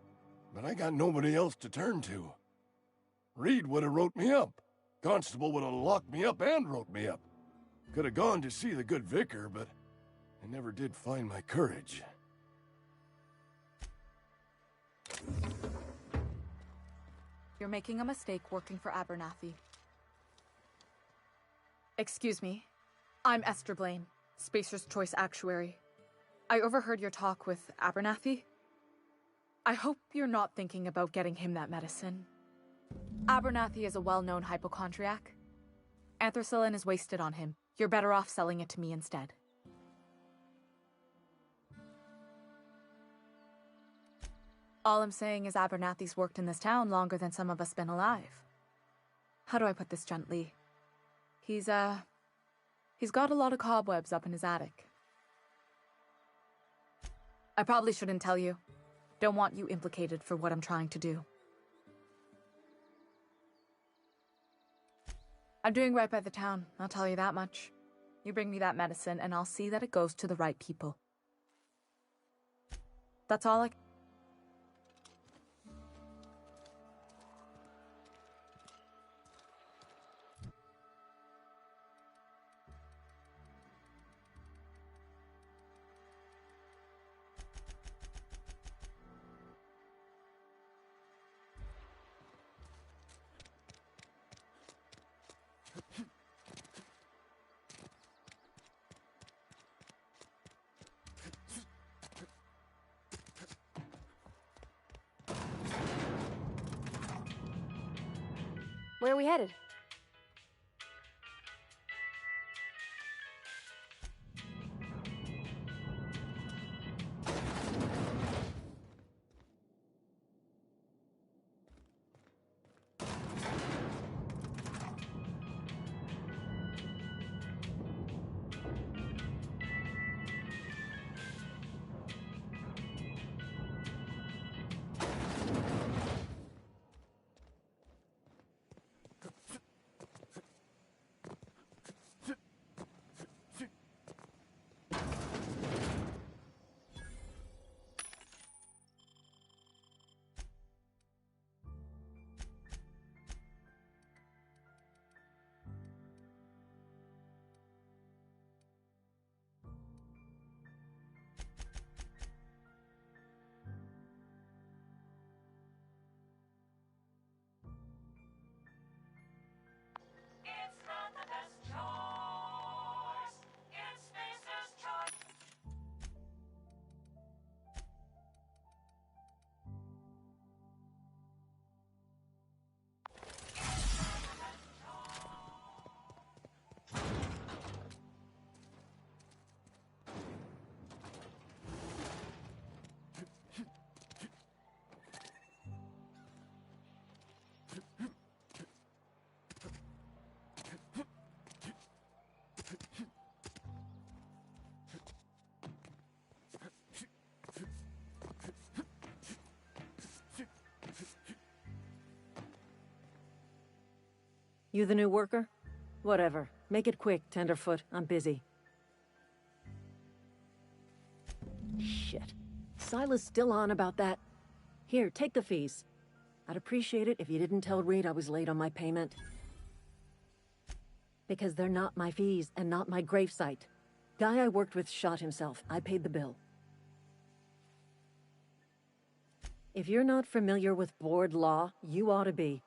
but I got nobody else to turn to. Reed would have wrote me up. Constable would have locked me up and wrote me up. Could have gone to see the good vicar, but I never did find my courage. You're making a mistake working for Abernathy. Excuse me. I'm Esther Blaine, Spacer's Choice Actuary. I overheard your talk with Abernathy. I hope you're not thinking about getting him that medicine. Abernathy is a well-known hypochondriac. Anthracillin is wasted on him. You're better off selling it to me instead. All I'm saying is Abernathy's worked in this town longer than some of us been alive. How do I put this gently? He's got a lot of cobwebs up in his attic. I probably shouldn't tell you. Don't want you implicated for what I'm trying to do. I'm doing right by the town, I'll tell you that much. You bring me that medicine and I'll see that it goes to the right people. That's all I... Where are we headed? You the new worker? Whatever. Make it quick, Tenderfoot. I'm busy. Shit. Silas still on about that? Here, take the fees. I'd appreciate it if you didn't tell Reed I was late on my payment. Because they're not my fees and not my gravesite. Guy I worked with shot himself. I paid the bill. If you're not familiar with board law, you ought to be.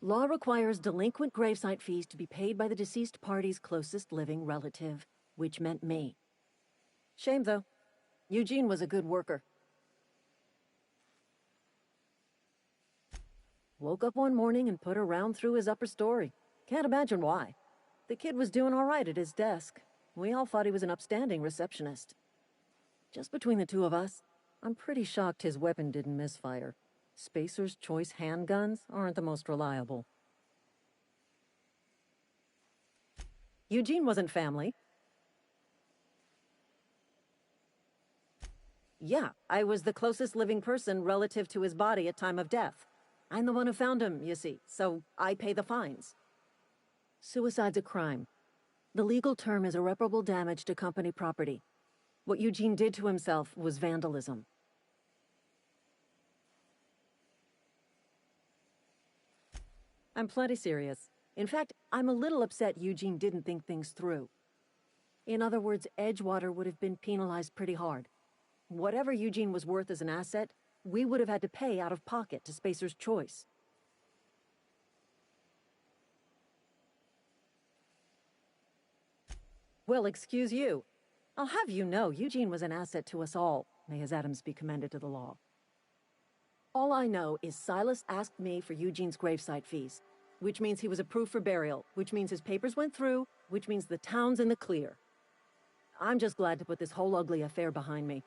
Law requires delinquent gravesite fees to be paid by the deceased party's closest living relative, which meant me. Shame, though. Eugene was a good worker. Woke up one morning and put a round through his upper story. Can't imagine why. The kid was doing all right at his desk. We all thought he was an upstanding receptionist. Just between the two of us, I'm pretty shocked his weapon didn't misfire. Spacer's Choice handguns aren't the most reliable. Eugene wasn't family. Yeah, I was the closest living person relative to his body at time of death. I'm the one who found him, you see, so I pay the fines. Suicide's a crime. The legal term is irreparable damage to company property. What Eugene did to himself was vandalism. I'm plenty serious. In fact, I'm a little upset Eugene didn't think things through. In other words, Edgewater would have been penalized pretty hard. Whatever Eugene was worth as an asset, we would have had to pay out of pocket to Spacer's Choice. Well, excuse you. I'll have you know, Eugene was an asset to us all. May his atoms be commended to the law. All I know is Silas asked me for Eugene's gravesite fees, which means he was approved for burial, which means his papers went through, which means the town's in the clear. I'm just glad to put this whole ugly affair behind me.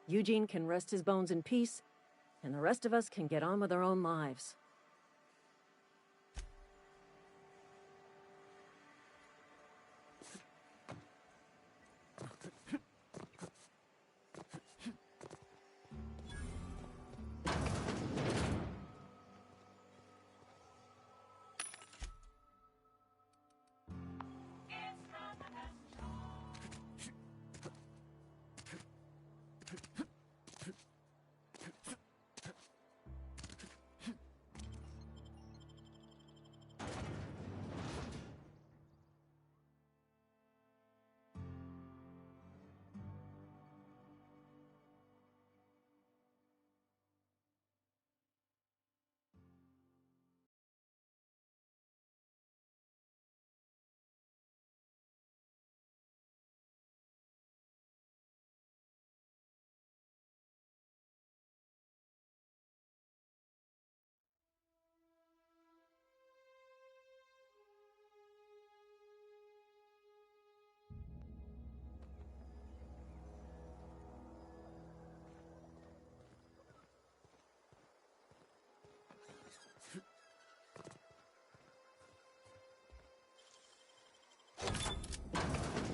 Eugene can rest his bones in peace, and the rest of us can get on with our own lives.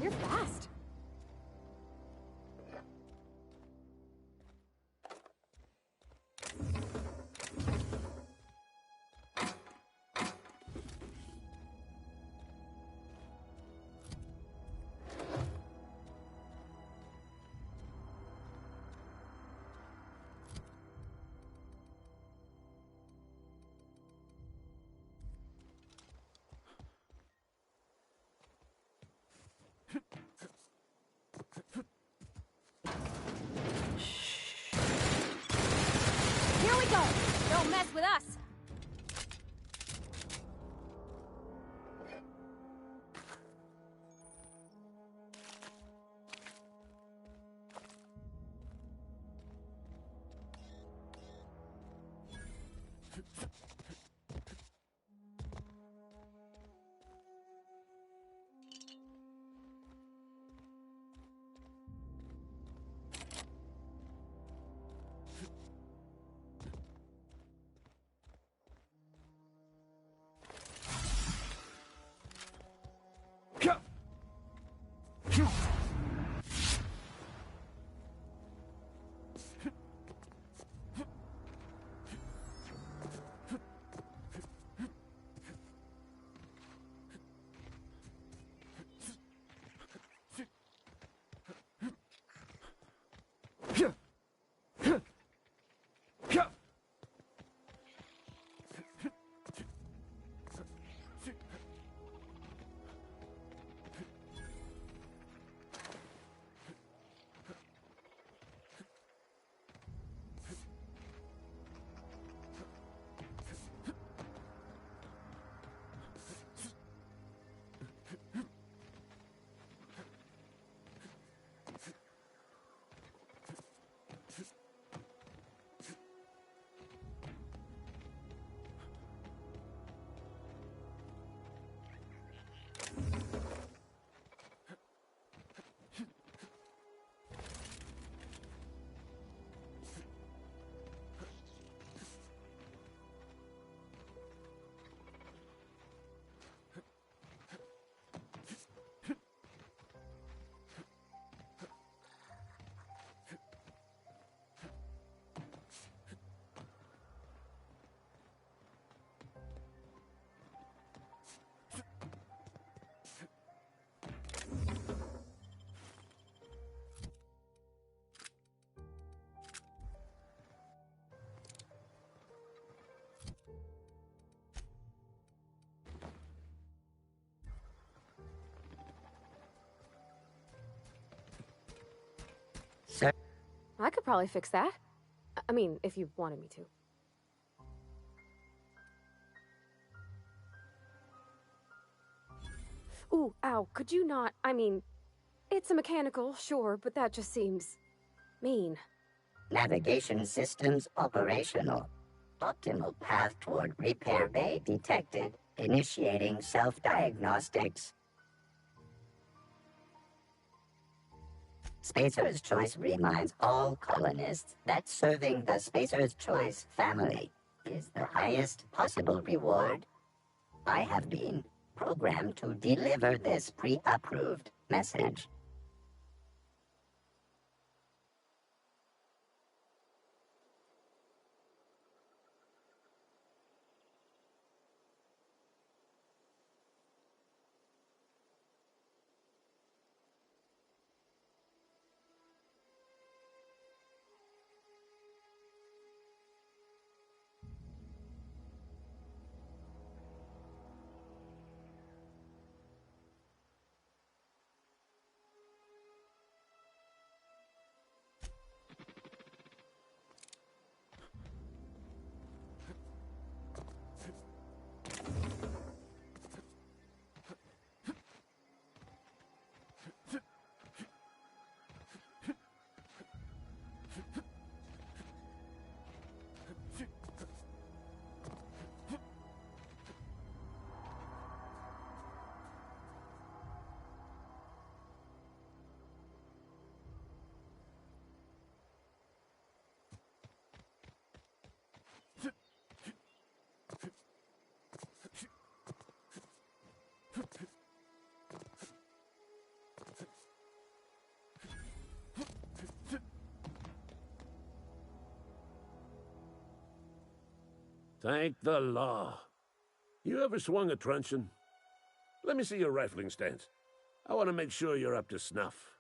You're fast. Here we go! Don't mess with us! I could probably fix that. I mean, if you wanted me to. Ooh, ow, could you not? I mean, it's a mechanical, sure, but that just seems mean. Navigation systems operational. Optimal path toward repair bay detected. Initiating self-diagnostics. Spacer's Choice reminds all colonists that serving the Spacer's Choice family is the highest possible reward. I have been programmed to deliver this pre-approved message. Thank the law. You ever swung a truncheon? Let me see your rifling stance. I want to make sure you're up to snuff.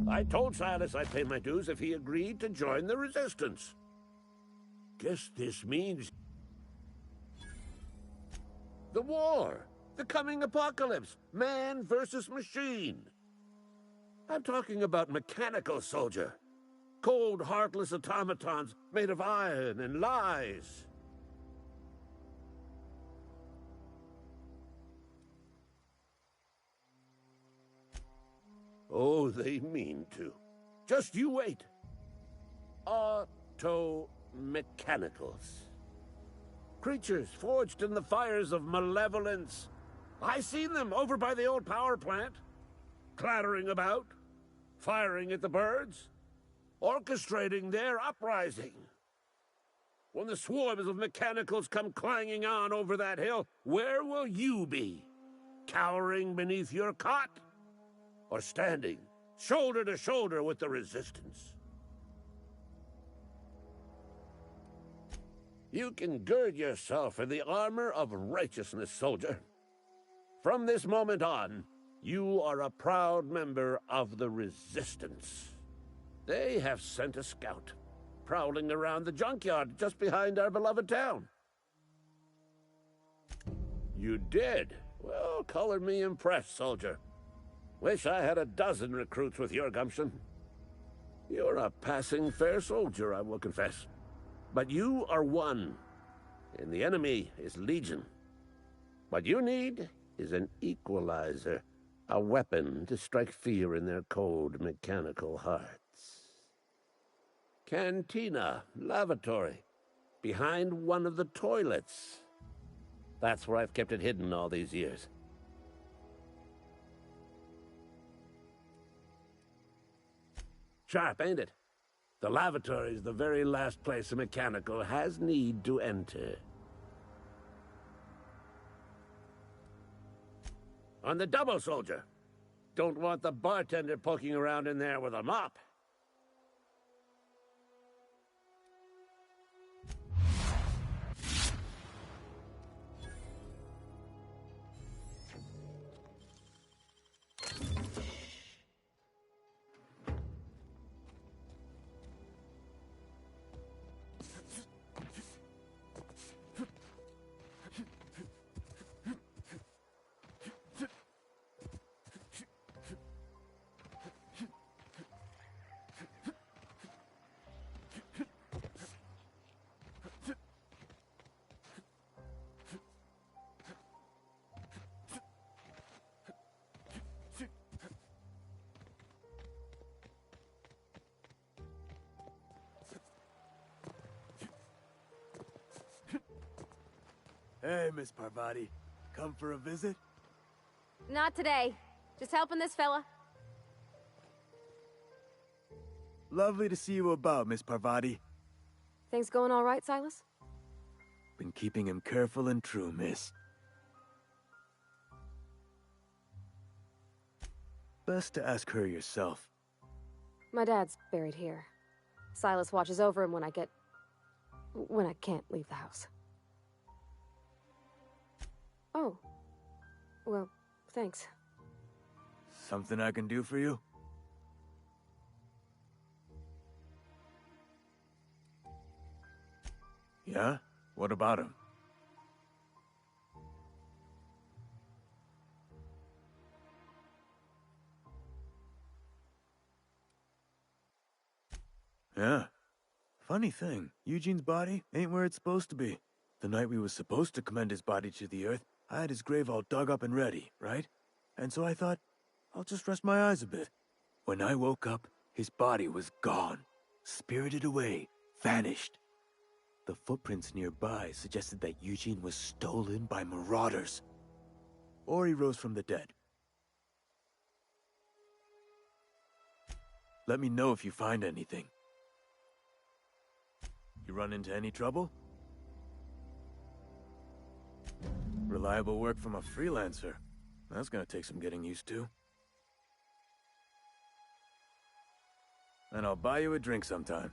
I told Silas I'd pay my dues if he agreed to join the Resistance. Guess this means... the war! The coming apocalypse! Man versus machine! I'm talking about mechanical soldier. Cold, heartless automatons made of iron and lies. Oh, they mean to. Just you wait. Auto-mechanicals. Creatures forged in the fires of malevolence. I seen them over by the old power plant. Clattering about, firing at the birds, orchestrating their uprising. When the swarms of mechanicals come clanging on over that hill, where will you be? Cowering beneath your cot? Or standing, shoulder to shoulder with the Resistance? You can gird yourself in the armor of righteousness, soldier. From this moment on, you are a proud member of the Resistance. They have sent a scout, prowling around the junkyard just behind our beloved town. You did? Well, color me impressed, soldier. Wish I had a dozen recruits with your gumption. You're a passing fair soldier, I will confess. But you are one, and the enemy is legion. What you need is an equalizer, a weapon to strike fear in their cold, mechanical hearts. Cantina, lavatory, behind one of the toilets. That's where I've kept it hidden all these years. Sharp, ain't it? The lavatory is the very last place a mechanical has need to enter. On the double, soldier. Don't want the bartender poking around in there with a mop. Hey, Miss Parvati. Come for a visit? Not today. Just helping this fella. Lovely to see you about, Miss Parvati. Things going all right, Silas? Been keeping him careful and true, miss. Best to ask her yourself. My dad's buried here. Silas watches over him when I can't leave the house. Oh. Well, thanks. Something I can do for you? Yeah? What about him? Yeah. Funny thing, Eugene's body ain't where it's supposed to be. The night we was supposed to commend his body to the earth, I had his grave all dug up and ready, right? And so I thought, I'll just rest my eyes a bit. When I woke up, his body was gone. Spirited away. Vanished. The footprints nearby suggested that Eugene was stolen by marauders. Or he rose from the dead. Let me know if you find anything. You run into any trouble? Reliable work from a freelancer. That's gonna take some getting used to. And I'll buy you a drink sometime.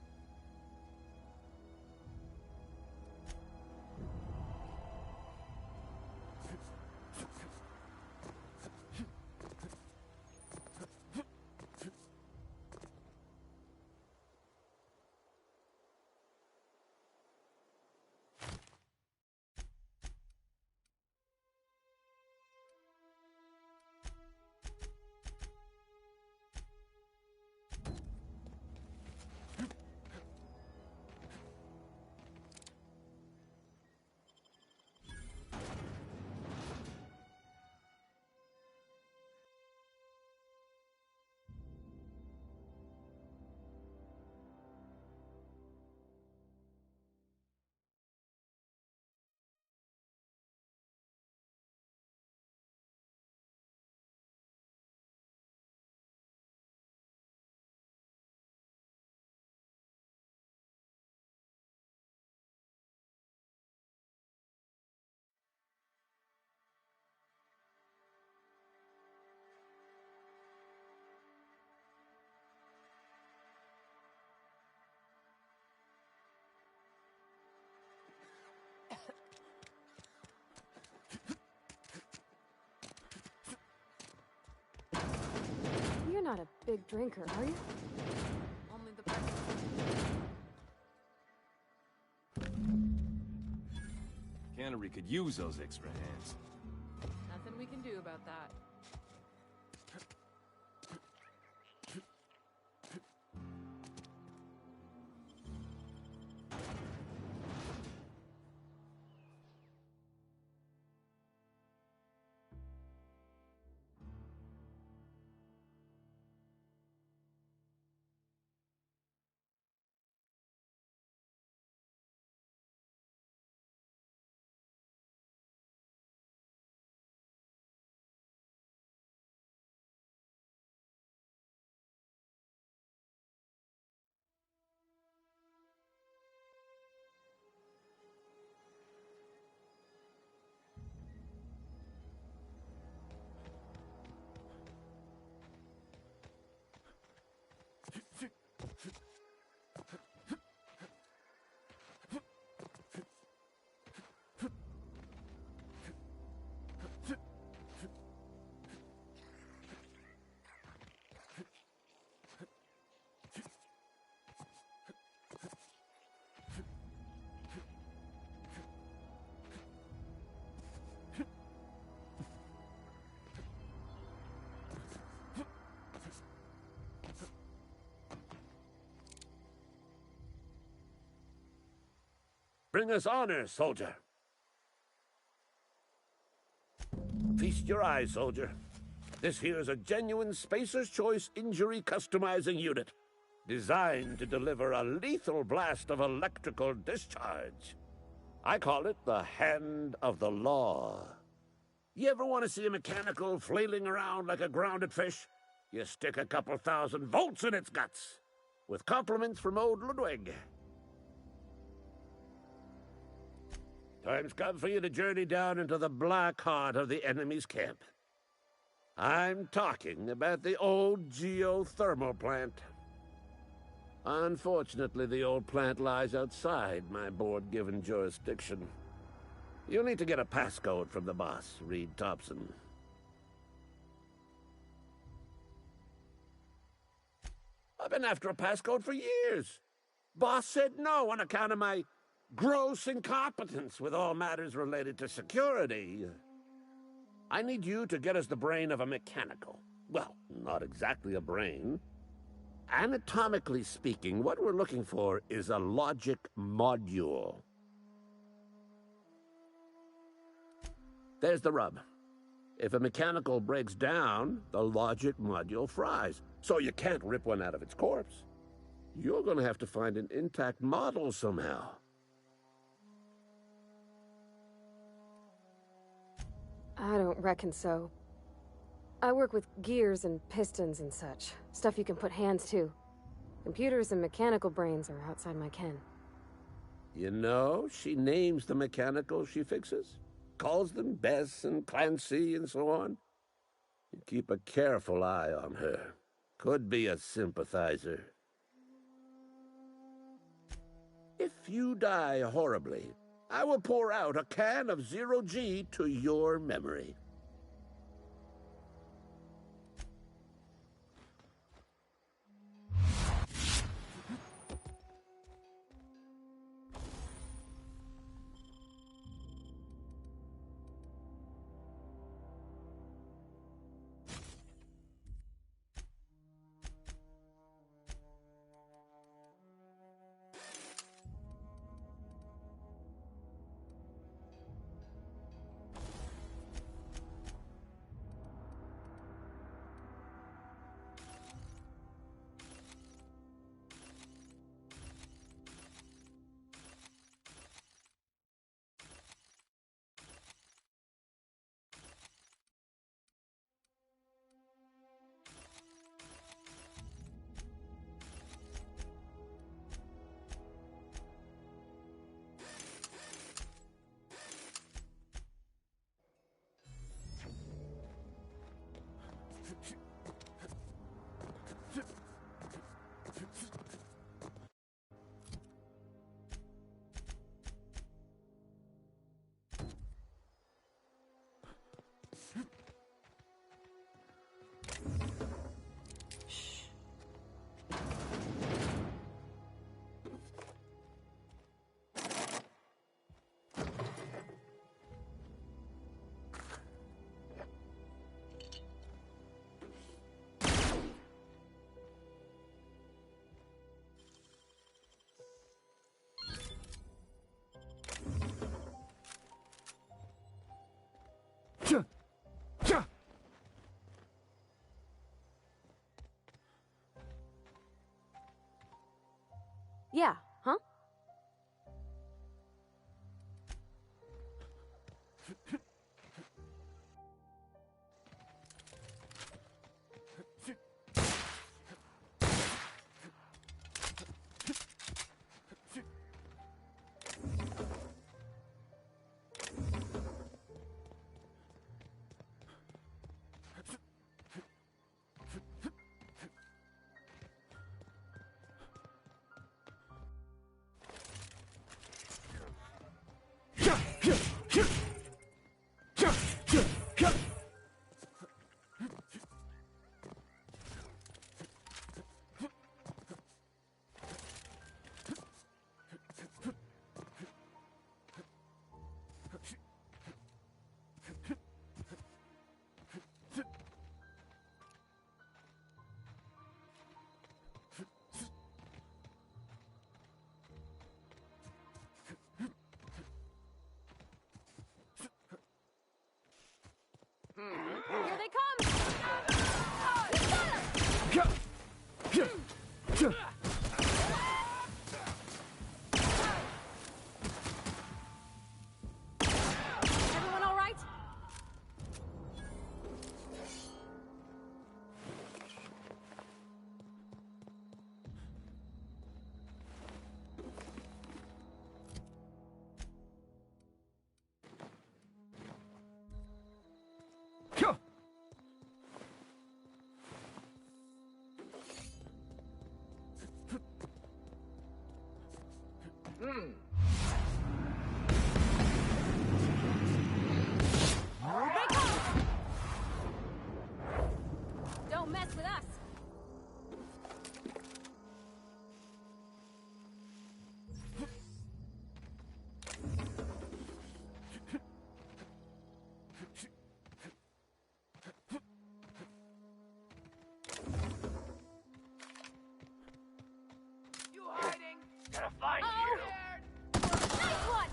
You're not a big drinker, are you? Only the best. Cannery could use those extra hands. Nothing we can do about that. bring us honor, soldier. Feast your eyes, soldier. This here's a genuine Spacer's Choice injury customizing unit, designed to deliver a lethal blast of electrical discharge. I call it the Hand of the Law. You ever want to see a mechanical flailing around like a grounded fish? You stick a couple thousand volts in its guts. With compliments from old Ludwig. Time's come for you to journey down into the black heart of the enemy's camp. I'm talking about the old geothermal plant. Unfortunately, the old plant lies outside my board-given jurisdiction. You'll need to get a passcode from the boss, Reed Thompson. I've been after a passcode for years. Boss said no on account of my gross incompetence with all matters related to security. I need you to get us the brain of a mechanical. Well, not exactly a brain. Anatomically speaking, what we're looking for is a logic module. There's the rub. If a mechanical breaks down, the logic module fries, so you can't rip one out of its corpse. You're going to have to find an intact model somehow. I don't reckon so. I work with gears and pistons and such. Stuff you can put hands to. Computers and mechanical brains are outside my ken. You know, she names the mechanicals she fixes. Calls them Bess and Clancy and so on. You keep a careful eye on her. Could be a sympathizer. If you die horribly, I will pour out a can of 0G to your memory. Yeah, huh? Everyone all right? Don't mess with us. You hiding? Gonna find Oh. you. Nice one.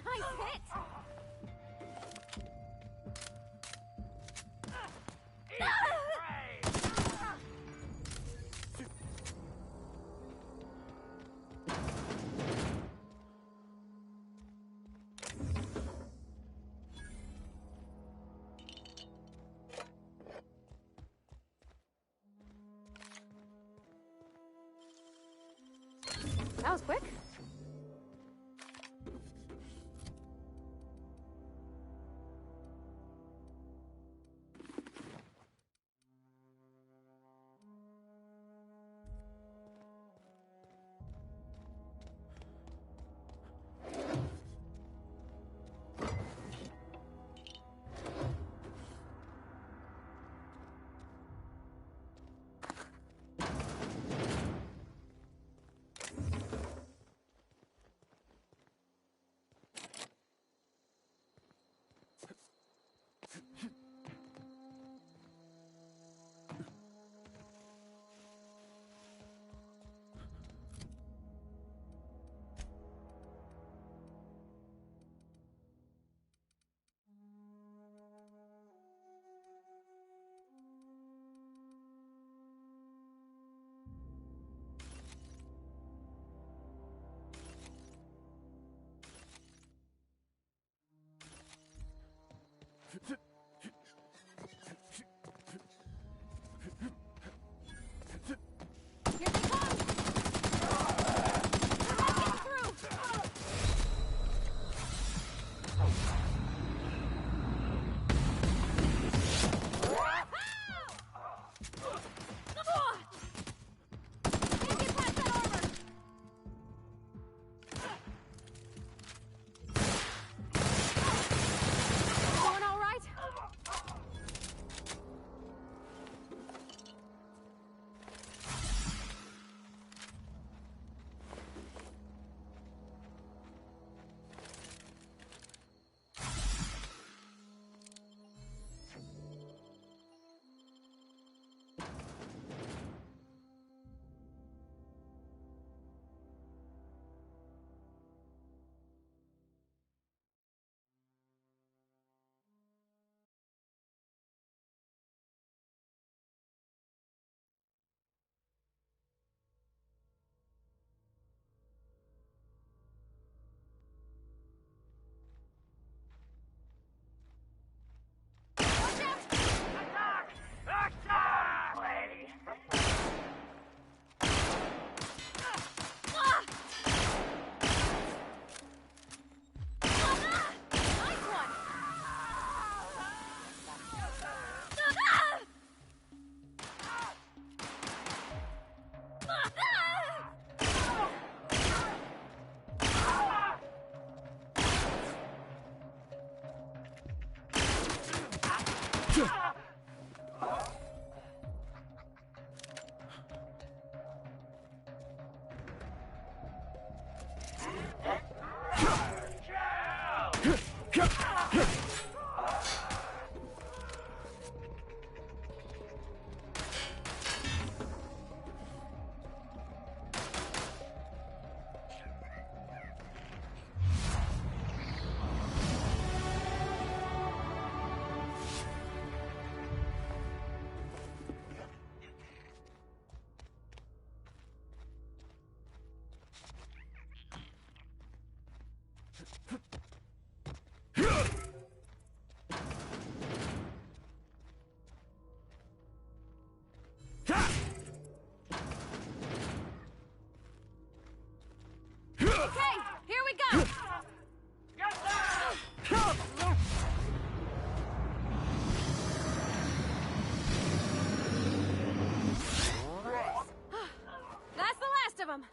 Nice hit. That was quick. Okay, here we go! That's the last of them!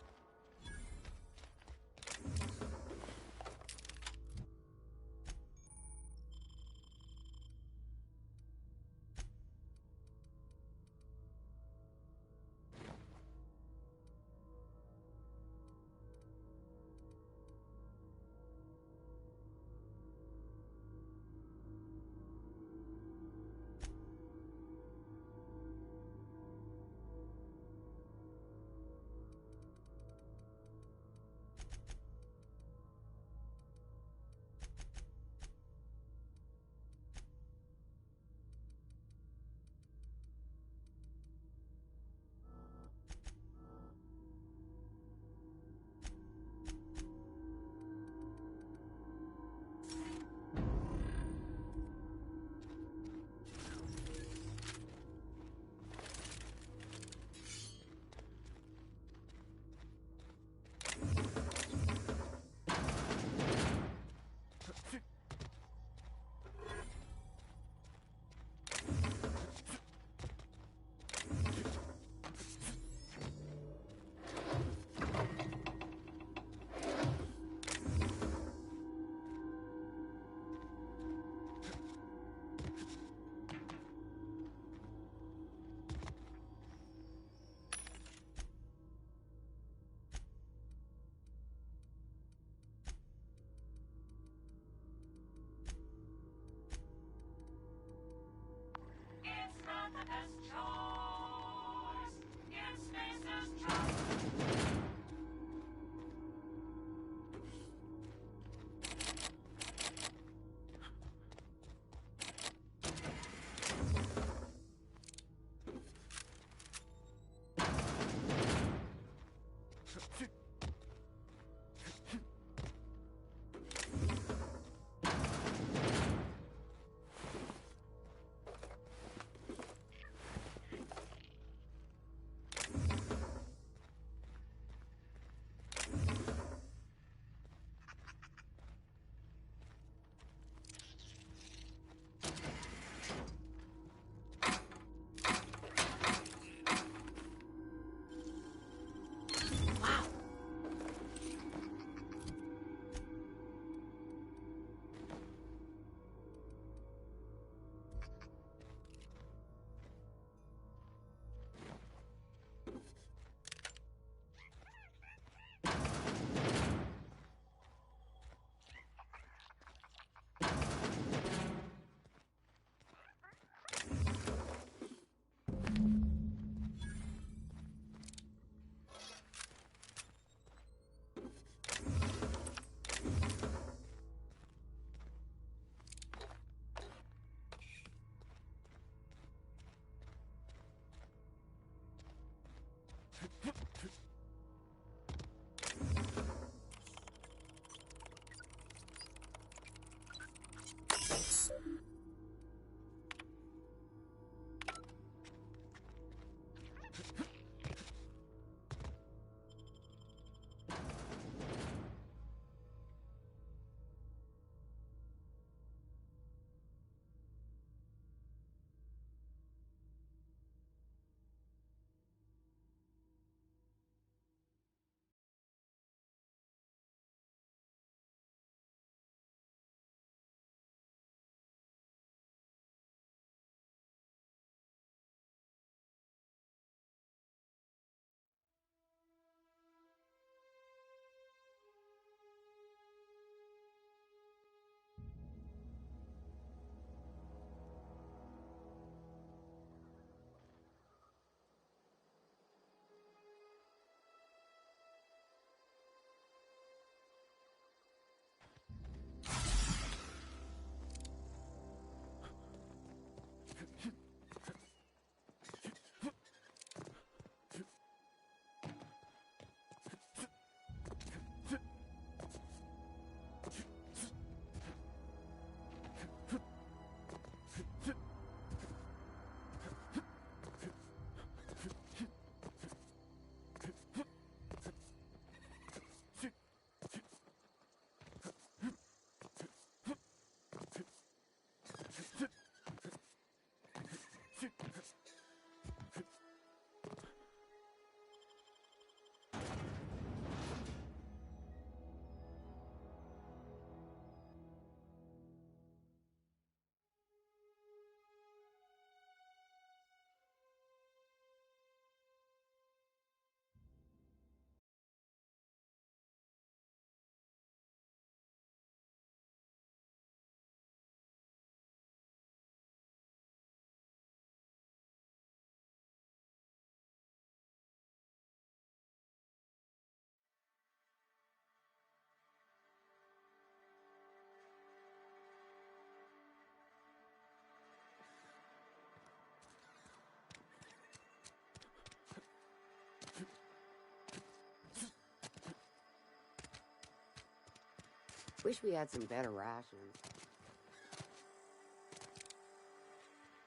Wish we had some better rations.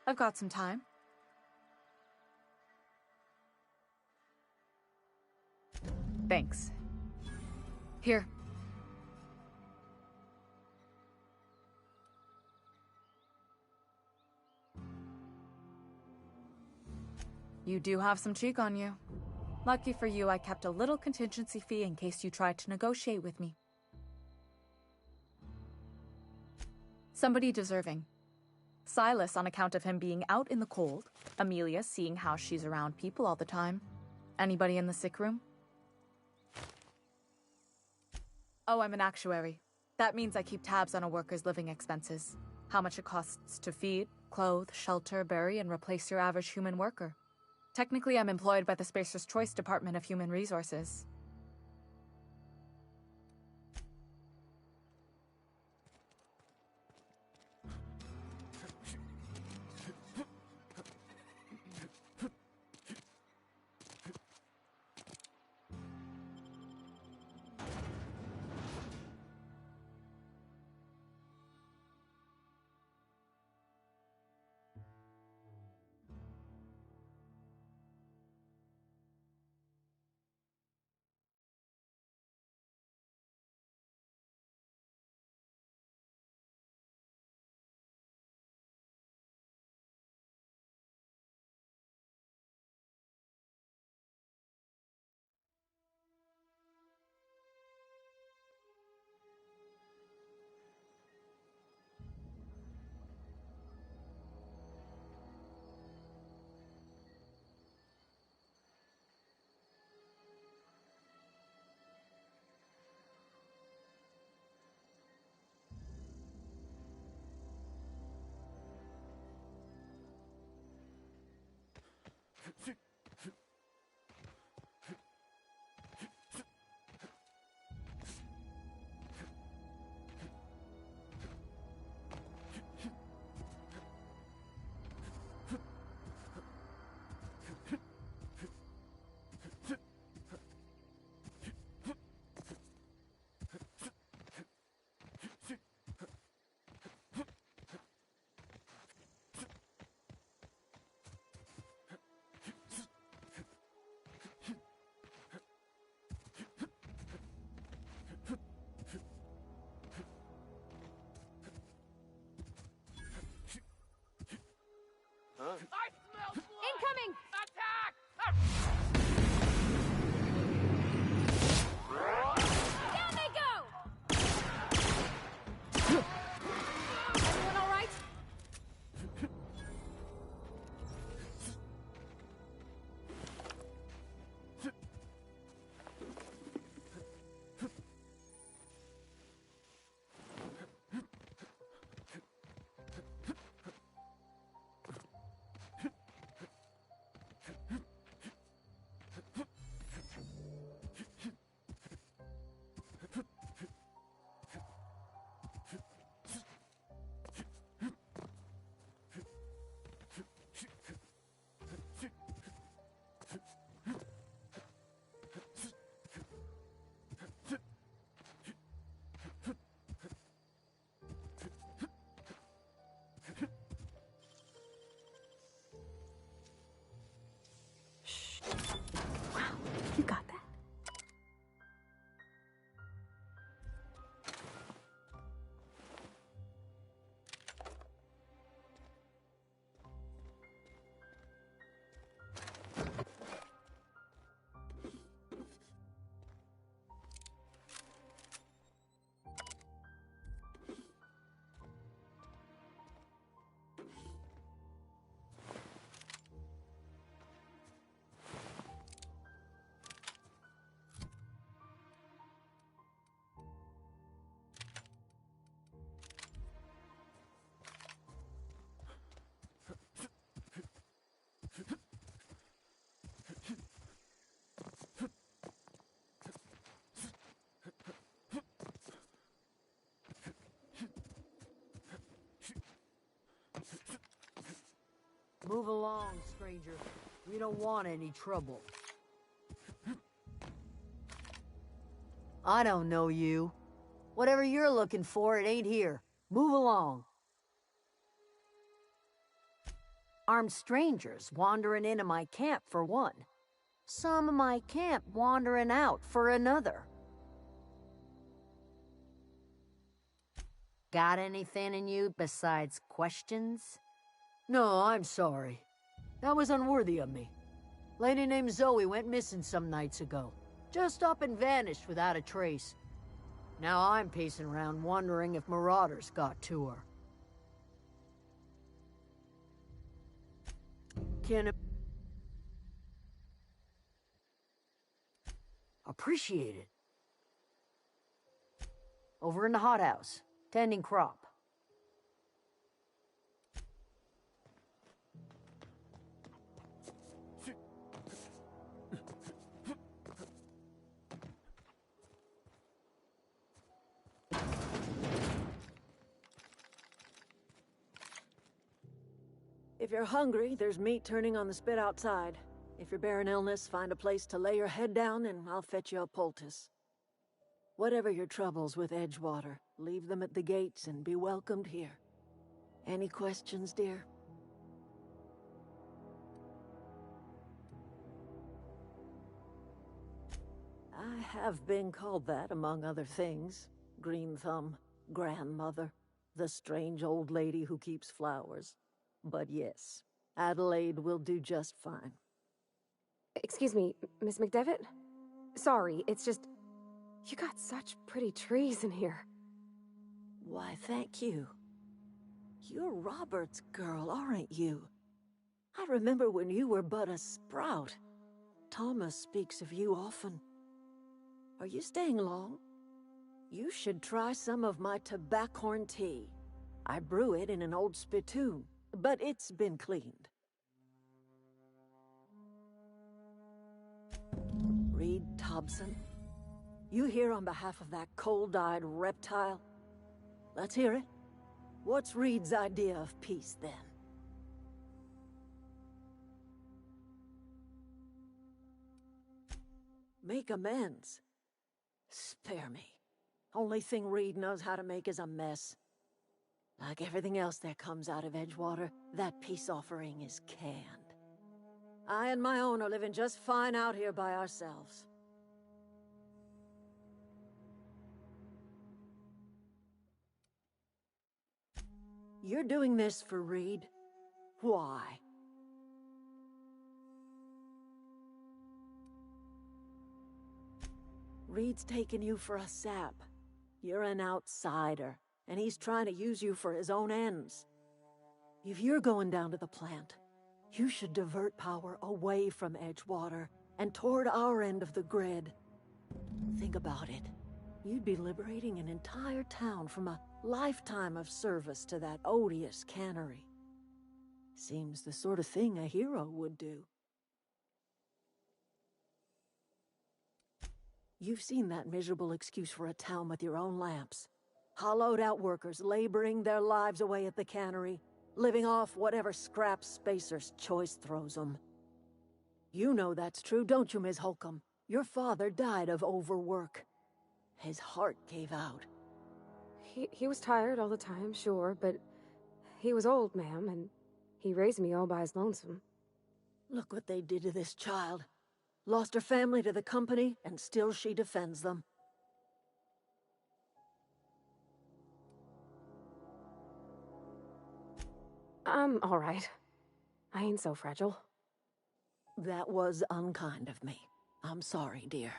I've got some time. Thanks. Here. You do have some cheek on you. Lucky for you, I kept a little contingency fee in case you tried to negotiate with me. Somebody deserving. Silas on account of him being out in the cold. Amelia seeing how she's around people all the time. Anybody in the sick room? Oh, I'm an actuary. That means I keep tabs on a worker's living expenses. How much it costs to feed, clothe, shelter, bury, and replace your average human worker. Technically, I'm employed by the Spacer's Choice Department of Human Resources. I smell blood! Incoming! Attack! Down they go! Everyone all right? You got that. Move along, stranger. We don't want any trouble. I don't know you. Whatever you're looking for, it ain't here. Move along. Armed strangers wandering into my camp for one. Some of my camp wandering out for another. Got anything in you besides questions? No, I'm sorry. That was unworthy of me. Lady named Zoe went missing some nights ago. Just up and vanished without a trace. Now I'm pacing around wondering if marauders got to her. Appreciate it. Over in the hothouse, tending crop. If you're hungry, there's meat turning on the spit outside. If you're bearing illness, find a place to lay your head down and I'll fetch you a poultice. Whatever your troubles with Edgewater, leave them at the gates and be welcomed here. Any questions, dear? I have been called that, among other things. Green Thumb, grandmother, the strange old lady who keeps flowers. But yes, Adelaide will do just fine. Excuse me, Miss McDevitt? Sorry, it's just... You got such pretty trees in here. Why, thank you. You're Robert's girl, aren't you? I remember when you were but a sprout. Thomas speaks of you often. Are you staying long? You should try some of my tobaccorn tea. I brew it in an old spittoon, but it's been cleaned. Reed Thompson? You here on behalf of that cold-eyed reptile? Let's hear it. What's Reed's idea of peace, then? Make amends. Spare me. Only thing Reed knows how to make is a mess. Like everything else that comes out of Edgewater, that peace offering is canned. I and my own are living just fine out here by ourselves. You're doing this for Reed? Why? Reed's taking you for a sap. You're an outsider, and he's trying to use you for his own ends. If you're going down to the plant, you should divert power away from Edgewater and toward our end of the grid. Think about it. You'd be liberating an entire town from a lifetime of service to that odious cannery. Seems the sort of thing a hero would do. You've seen that miserable excuse for a town with your own lamps. Hollowed out workers laboring their lives away at the cannery, living off whatever scraps Spacer's Choice throws them. You know that's true, don't you, Ms. Holcomb? Your father died of overwork. His heart gave out. He was tired all the time, sure, but he was old, ma'am, and he raised me all by his lonesome. Look what they did to this child. Lost her family to the company, and still she defends them. I'm all right. I ain't so fragile. That was unkind of me. I'm sorry, dear.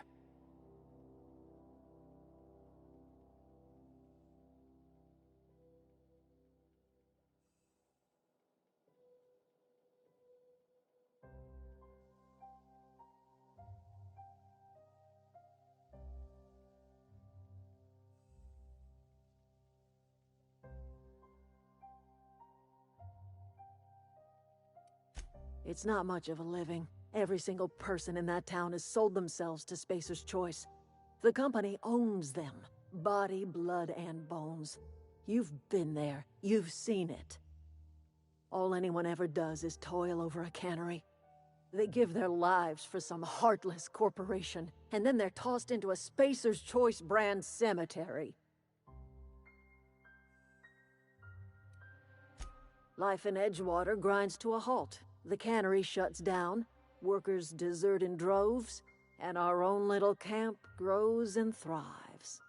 It's not much of a living. Every single person in that town has sold themselves to Spacer's Choice. The company owns them. Body, blood, and bones. You've been there. You've seen it. All anyone ever does is toil over a cannery. They give their lives for some heartless corporation, and then they're tossed into a Spacer's Choice brand cemetery. Life in Edgewater grinds to a halt. The cannery shuts down, workers desert in droves, and our own little camp grows and thrives.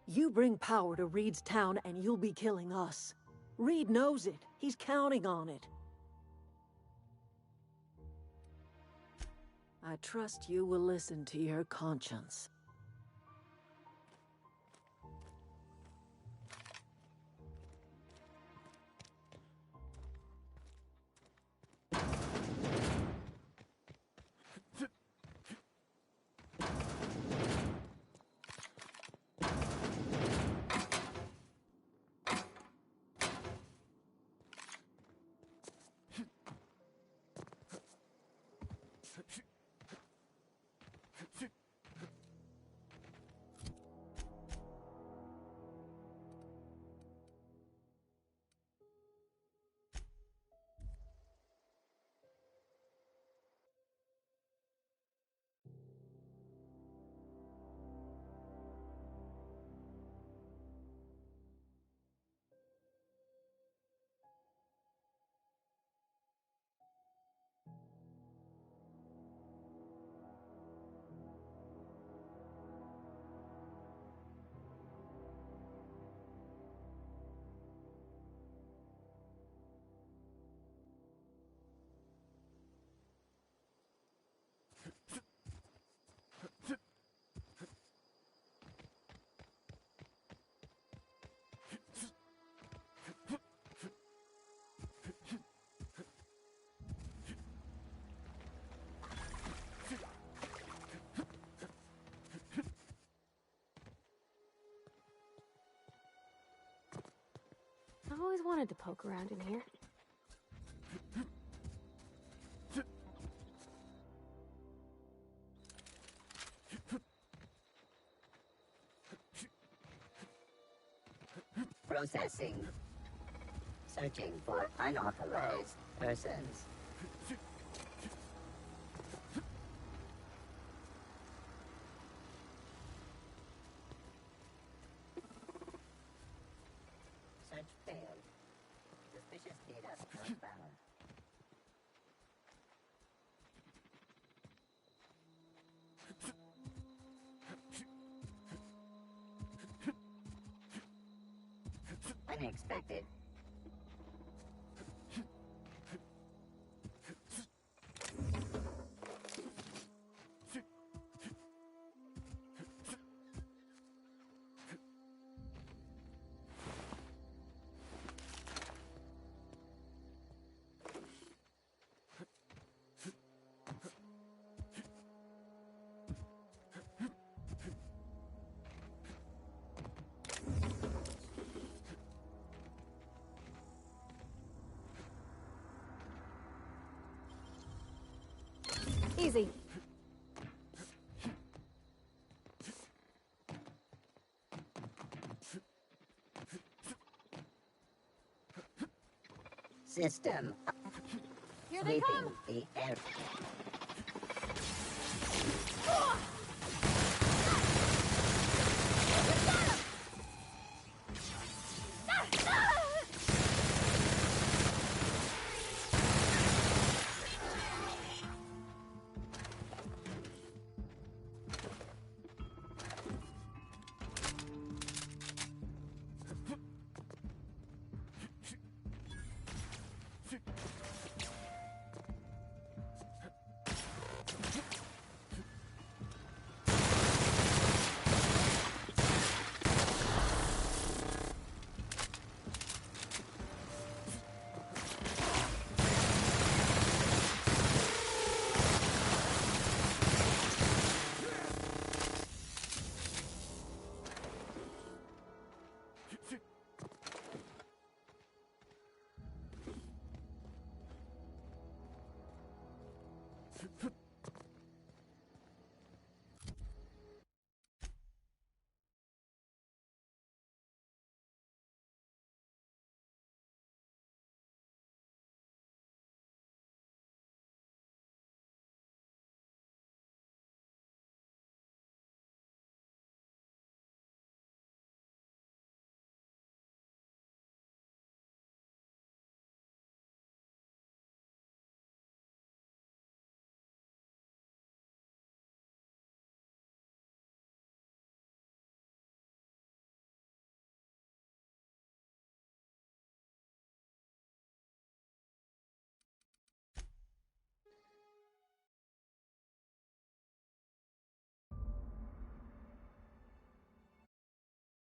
You bring power to Reed's town and you'll be killing us. Reed knows it. He's counting on it. I trust you will listen to your conscience. I've always wanted to poke around in here. Processing. Searching for unauthorized persons. Search failed. Suspicious data not found. Unexpected. Easy. System. Here they come! The air. Ah!